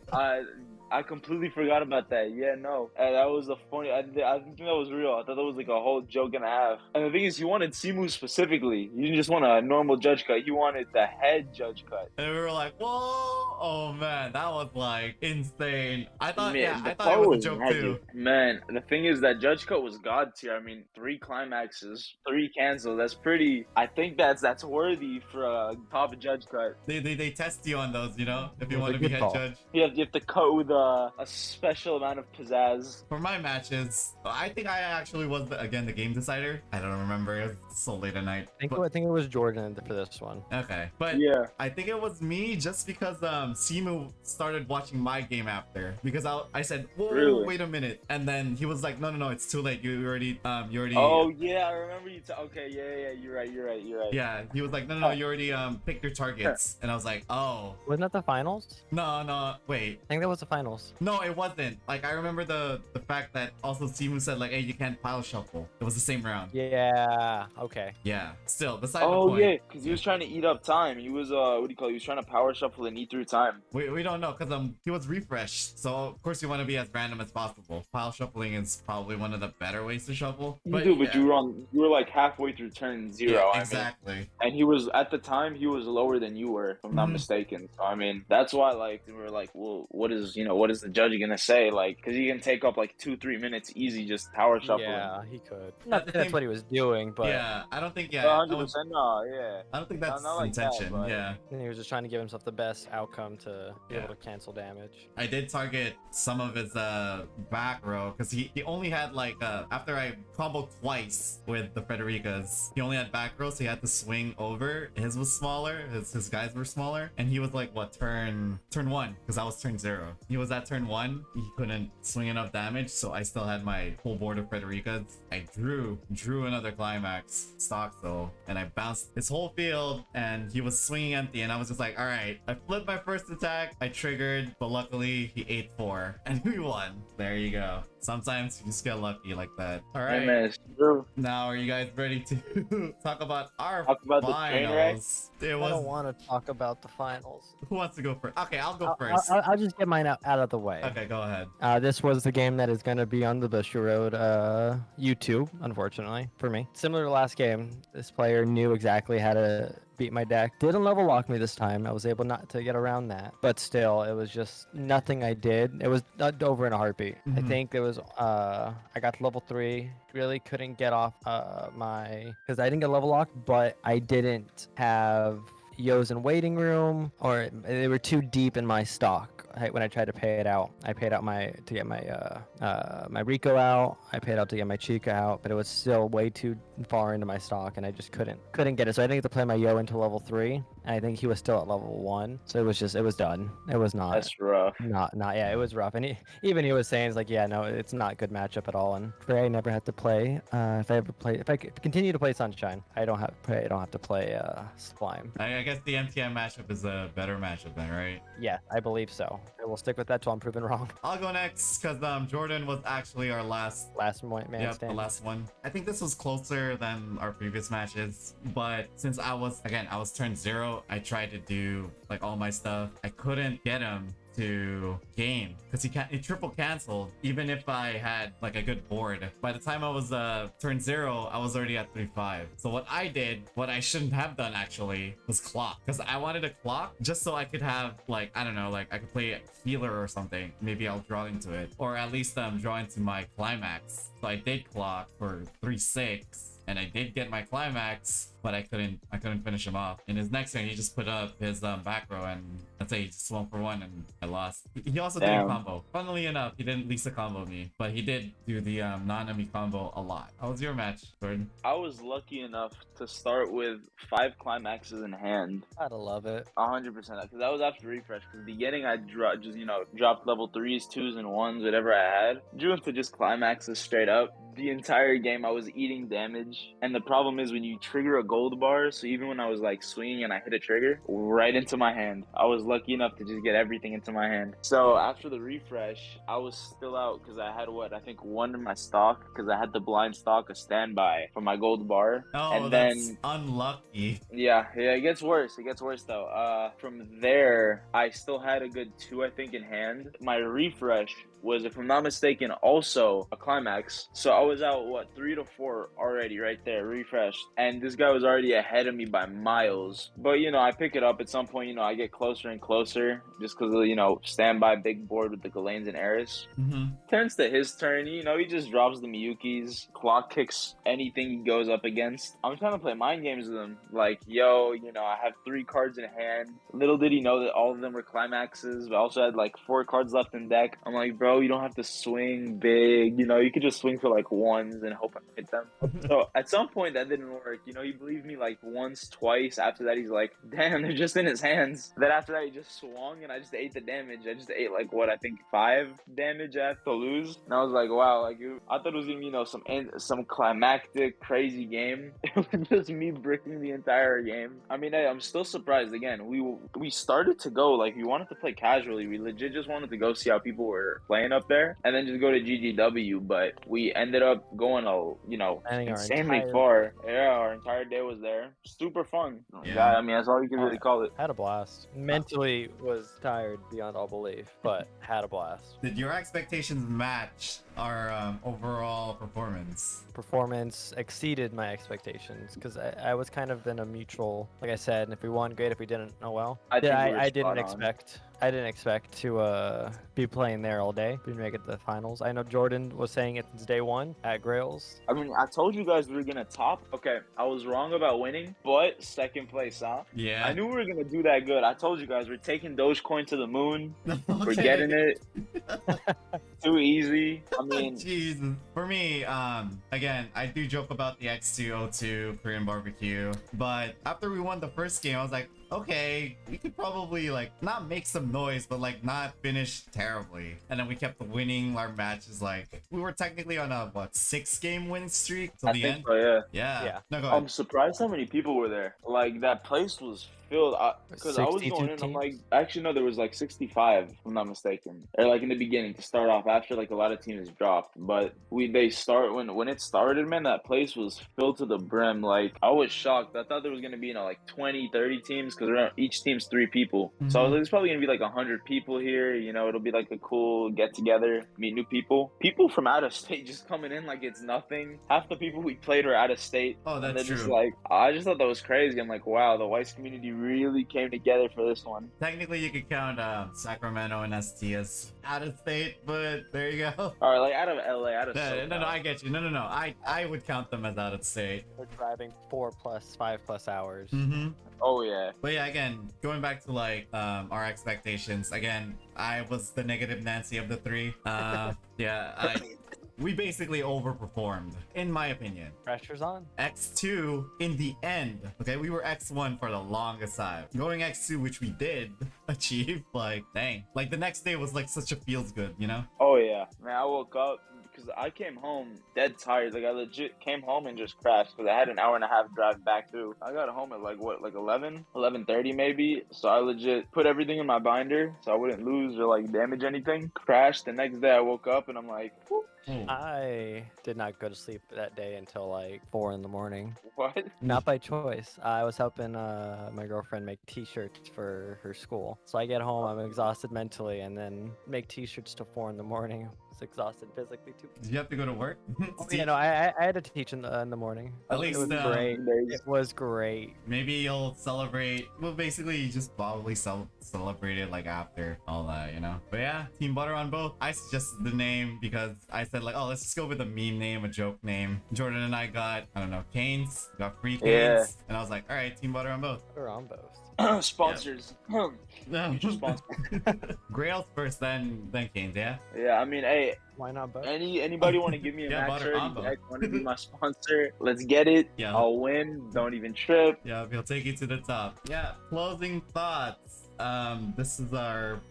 Speaker 1: I completely forgot about that. Yeah, no. And that was the funny. I didn't think that was real. I thought that was like a whole joke and a half. And the thing is, he wanted Simu specifically. He didn't just want a normal judge cut. He wanted the head judge cut.
Speaker 2: And we were like, whoa! Oh man, that was like insane. I thought,
Speaker 1: Man,
Speaker 2: I thought it was a joke too.
Speaker 1: Man, the thing is that judge cut was god tier. I mean, 3 climaxes, 3 cancels. That's pretty. I think that's worthy for a top judge cut.
Speaker 2: They test you on those, you know, if you want to be head judge.
Speaker 1: You have to cut with a special amount of pizzazz.
Speaker 2: For my matches, I think I actually was the game decider. I don't remember. It was so late at night.
Speaker 3: I think it was Jordan for this one.
Speaker 2: Okay, but
Speaker 1: yeah,
Speaker 2: I think it was me just because Simu started watching my game after, because I said, whoa,
Speaker 1: really?
Speaker 2: Wait a minute, and then he was like, no, it's too late. You already.
Speaker 1: Oh yeah, I remember you. Okay, yeah, you're right.
Speaker 2: Yeah, he was like, no, you already picked your targets, and I was like, oh.
Speaker 3: Wasn't that the finals?
Speaker 2: No, wait.
Speaker 3: I think that was the finals.
Speaker 2: No, it wasn't. Like, I remember the fact that also Simu said like, hey, you can't pile shuffle. It was the same round.
Speaker 3: Yeah. Okay.
Speaker 2: Yeah. Still, beside the
Speaker 1: point. Oh yeah, because he was trying to eat up time. He was what do you call it? He was trying to power shuffle and eat through time.
Speaker 2: We don't know because he was refreshed. So of course you want to be as random as possible. Pile shuffling is probably one of the better ways to shuffle.
Speaker 1: But you were like halfway through turn 0.
Speaker 2: Yeah, exactly.
Speaker 1: I mean, and he was at the time he was lower than you were, if I'm not mistaken. So I mean, that's why we were like, well, what is the judge gonna say? Like, because he can take up like 2-3 minutes easy just power shuffling.
Speaker 3: Yeah, he could. Not that that's what he was doing, but
Speaker 2: yeah, I don't think
Speaker 1: 100%. No, yeah.
Speaker 2: I don't think that's his
Speaker 1: like
Speaker 2: intention.
Speaker 1: That,
Speaker 2: yeah.
Speaker 3: He was just trying to give himself the best outcome to be able to cancel damage.
Speaker 2: I did target some of his back row because he only had like after I comboed twice with the Federicas, he only had back row, so he had to swing over. His was smaller. His guys were smaller, and he was like what turn 1 because I was turn 0. He was at turn 1. He couldn't swing enough damage, so I still had my full board of Federicas. I drew another climax stock though, and I bounced his whole field, and he was swinging empty, and I was just like, all right. I flipped my first attack. I triggered, but luckily he ate 4, and we won. There you go. Sometimes you just get lucky like that. All right.
Speaker 1: Hey, man, it's true.
Speaker 2: Now, are you guys ready to talk about our
Speaker 1: Talk about the train wreck?
Speaker 2: finals? It
Speaker 3: I
Speaker 2: was.
Speaker 3: don't want to talk about the finals.
Speaker 2: Who wants to go first? Okay, I'll go first.
Speaker 3: I'll just get mine out of the way.
Speaker 2: Okay, go ahead.
Speaker 3: This was the game that is going to be on the Bushiroad YouTube, unfortunately, for me. Similar to last game, this player knew exactly how to beat my deck. Didn't level lock me this time. I was able not to get around that. But still, it was just nothing I did. It was over in a heartbeat. I think it was, I got to level 3. Really couldn't get off because I didn't get level locked, but I didn't have Yo's in waiting room, or they were too deep in my stock. When I tried to pay it out, I paid out to get my Rico out. I paid out to get my Chica out, but it was still way too far into my stock, and I just couldn't get it. So I didn't get to play my Yo into level 3, and I think he was still at level 1. So it was done. It was not.
Speaker 1: That's rough.
Speaker 3: Yeah, it was rough. And he was saying, it's like, yeah, no, it's not a good matchup at all. And pray I never have to play. If I continue to play Sunshine, I don't have to play Sublime.
Speaker 2: I guess the MTI matchup is a better matchup then, right?
Speaker 3: Yeah, I believe so. I will stick with that till I'm proven wrong.
Speaker 2: I'll go next because Jordan was actually our last
Speaker 3: Man
Speaker 2: the
Speaker 3: stand.
Speaker 2: last one. I think this was closer than our previous matches, but since I was turn 0, I tried to do like all my stuff. I couldn't get him to game because he triple canceled even if I had like a good board. By the time I was turn 0, I was already at 3-5. So what I shouldn't have done actually was clock, because I wanted to clock just so I could have like, I don't know, like I could play healer or something. Maybe I'll draw into it, or at least draw into my climax. So I did clock for 3-6. And I did get my climax, but I couldn't finish him off. In his next turn, he just put up his back row, and I'd say he just swung for 1, and I lost. He also did a combo. Funnily enough, he didn't Lisa combo me, but he did do the non-enemy combo a lot. How was your match, Jordan?
Speaker 1: I was lucky enough to start with 5 climaxes in hand.
Speaker 3: I'd love it.
Speaker 1: 100%, because that was after refresh. Because beginning, I dropped level 3s, 2s, and 1s, whatever I had. Drew into just climaxes straight up. The entire game, I was eating damage. And the problem is when you trigger a gold bar, so even when I was like swinging and I hit a trigger, right into my hand. I was lucky enough to just get everything into my hand. So after the refresh, I was still out because I had I think 1 in my stock, because I had the blind stock, a standby for my gold bar.
Speaker 2: Oh,
Speaker 1: and
Speaker 2: that's
Speaker 1: then
Speaker 2: unlucky.
Speaker 1: Yeah, it gets worse. It gets worse though. From there, I still had a good 2, I think, in hand. My refresh was, if I'm not mistaken, also a climax. So I was out 3 to 4 already right there, refreshed, and this guy was already ahead of me by miles. But I pick it up at some point. I get closer and closer just because of standby big board with the Galanes and Eris. Turns to his turn. He just drops the Miyukis, clock kicks anything he goes up against. I'm trying to play mind games with him, like, yo, I have 3 cards in hand. Little did he know that all of them were climaxes, but I also had like 4 cards left in deck. I'm like, bro, you don't have to swing big. You could just swing for like 1s and hope I hit them. So at some point that didn't work. He believed me like once, twice. After that, he's like, damn, they're just in his hands. Then after that, he just swung and I just ate the damage. I just ate like I think 5 damage at to lose. And I was like, wow, like I thought it was gonna be some climactic crazy game. It was just me bricking the entire game. I mean, I'm still surprised. Again, we started to go like we wanted to play casually. We legit just wanted to go see how people were playing up there, and then just go to GGW. But we ended up going insanely far. Yeah, our entire day was there. Super fun.
Speaker 2: Yeah.
Speaker 1: I mean, that's all you can really call it.
Speaker 3: Had a blast. Mentally was tired beyond all belief, but had a blast.
Speaker 2: Did your expectations match our overall performance?
Speaker 3: Performance exceeded my expectations because I was kind of in a mutual, like I said, if we won, great. If we didn't, oh well. I didn't expect to be playing there all day. We didn't make it to the finals. I know Jordan was saying it since day 1 at Grails.
Speaker 1: I mean, I told you guys we were gonna top. Okay, I was wrong about winning, but second place, huh?
Speaker 2: Yeah.
Speaker 1: I knew we were gonna do that good. I told you guys we're taking Dogecoin to the moon.
Speaker 2: Okay.
Speaker 1: We're getting it. Too easy. I mean,
Speaker 2: Jesus. For me, again, I do joke about the X202 Korean barbecue, but after we won the first game, I was like, okay, we could probably like not make some noise, but like not finish terribly. And then we kept winning our matches. Like we were technically on a 6-game win streak till the end.
Speaker 1: So, yeah.
Speaker 2: Yeah.
Speaker 3: Yeah.
Speaker 2: No, go ahead.
Speaker 1: I'm surprised how many people were there. Like that place was filled. Because I was
Speaker 3: 62
Speaker 1: going in, I'm
Speaker 3: teams?
Speaker 1: like, actually no, there was like 65, if I'm not mistaken, or like in the beginning to start off. After like a lot of teams dropped, but they start when it started, man. That place was filled to the brim. Like I was shocked. I thought there was gonna be like 20, 30 teams because each team's 3 people. So I was like, there's probably gonna be like 100 people here. You know, it'll be like a cool get together, meet new people. People from out of state just coming in like it's nothing. Half the people we played were out of state.
Speaker 2: Oh,
Speaker 1: And
Speaker 2: that's
Speaker 1: they're just
Speaker 2: true.
Speaker 1: like, I just thought that was crazy. I'm like, wow, the Weiss community really came together for this one.
Speaker 2: Technically, you could count Sacramento and ST as out of state, but there you go.
Speaker 1: All right, like out of LA, out of
Speaker 2: No, I get you. No. I would count them as out of state.
Speaker 3: We're driving 4+, 5+ hours.
Speaker 2: Mm-hmm.
Speaker 1: Oh yeah.
Speaker 2: But yeah, again, going back to like our expectations. Again, I was the negative Nancy of the three. We basically overperformed, in my opinion.
Speaker 3: Pressure's on.
Speaker 2: X2 in the end. Okay, we were X1 for the longest time. Going X2, which we did achieve, like, dang. Like, the next day was like such a feels good, you know?
Speaker 1: Oh yeah. Man, I woke up because I came home dead tired. Like I legit came home and just crashed because I had an hour and a half drive back through. I got home at like 11:30 maybe. So I legit put everything in my binder so I wouldn't lose or like damage anything. Crashed. The next day I woke up and I'm like, whoop.
Speaker 3: I did not go to sleep that day until like 4 in the morning.
Speaker 1: What?
Speaker 3: Not by choice. I was helping my girlfriend make t-shirts for her school. So I get home, I'm exhausted mentally, and then make t-shirts till 4 in the morning. I was exhausted physically too.
Speaker 2: Did you have to go to work?
Speaker 3: You know, I had to teach in the morning.
Speaker 2: At least,
Speaker 3: it was great. It was great.
Speaker 2: Maybe you'll celebrate. Well, basically, you just probably celebrate it like after all that, you know? But yeah, Team Butter on both. I suggested the name because I said, like, oh, let's just go with a meme name, a joke name. Jordan and I got, I don't know, Canes, got free Canes.
Speaker 1: Yeah.
Speaker 2: And I was like, all right, Team Butter on both.
Speaker 3: We're on both.
Speaker 1: Sponsors.
Speaker 2: No.
Speaker 1: Future sponsor.
Speaker 2: Grails first, then Canes, yeah?
Speaker 1: Yeah, I mean, hey,
Speaker 3: Why not both?
Speaker 1: anybody want to give me a
Speaker 2: Yeah,
Speaker 1: match
Speaker 2: Butter
Speaker 1: shirt?
Speaker 2: on both.
Speaker 1: Want to be my sponsor? Let's get it.
Speaker 2: Yeah.
Speaker 1: I'll win. Don't even trip.
Speaker 2: Yeah, he'll take you to the top. Yeah, closing thoughts. This is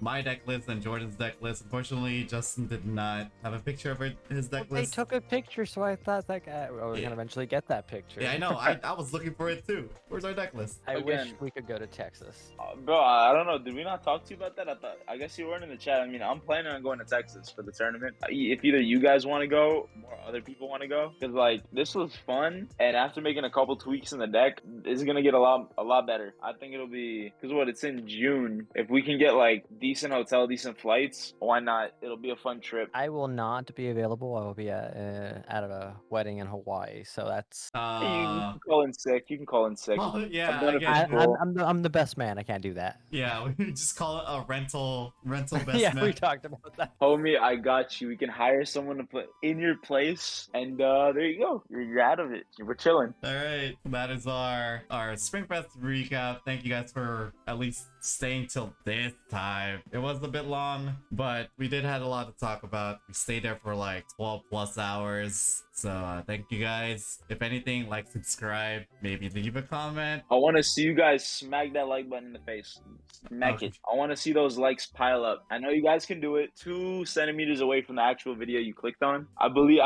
Speaker 2: my deck list and Jordan's deck list. Unfortunately, Justin did not have a picture of his deck
Speaker 3: They
Speaker 2: list.
Speaker 3: took a picture, so I thought that guy, we're
Speaker 2: Yeah.
Speaker 3: gonna eventually get that picture.
Speaker 2: Yeah, I know. I was looking for it too. Where's our deck list?
Speaker 3: I wish
Speaker 1: Again.
Speaker 3: we could go to Texas.
Speaker 1: Bro, I don't know. Did we not talk to you about that? I guess you weren't in the chat. I mean, I'm planning on going to Texas for the tournament. If either you guys want to go or other people want to go, because like this was fun, and after making a couple tweaks in the deck, it's gonna get a lot better. I think it'll be because it's in June. If we can get like decent hotel, decent flights, why not? It'll be a fun trip.
Speaker 3: I will not be available. I will be at a wedding in Hawaii, so that's.
Speaker 1: You can call in sick. You can call in sick.
Speaker 2: Well, yeah,
Speaker 1: done
Speaker 2: I
Speaker 1: it
Speaker 2: guess.
Speaker 1: before.
Speaker 3: I'm the best man. I can't do that.
Speaker 2: Yeah, we just call it a rental best
Speaker 3: Yeah,
Speaker 2: man.
Speaker 3: we talked about that.
Speaker 1: Homie, I got you. We can hire someone to put in your place, and there you go. You're out of it. We're chilling.
Speaker 2: All right, that is our Spring Fest recap. Thank you guys for at least staying till this time. It was a bit long, but we did have a lot to talk about. We stayed there for like 12 plus hours. So thank you guys. If anything, like, subscribe, maybe leave a comment.
Speaker 1: I want to see you guys smack that like button in the face. Smack
Speaker 2: Okay.
Speaker 1: it. I want to see those likes pile up. I know you guys can do it. 2 centimeters away from the actual video you clicked on. I believe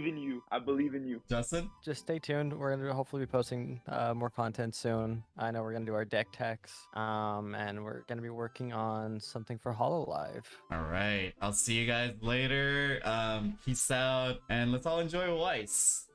Speaker 1: in you. I believe in you.
Speaker 2: Justin?
Speaker 3: Just stay tuned. We're gonna hopefully be posting more content soon. I know we're gonna do our deck techs, and we're gonna be working on something for HoloLive.
Speaker 2: All right, I'll see you guys later. Peace out, and let's all enjoy Weiss.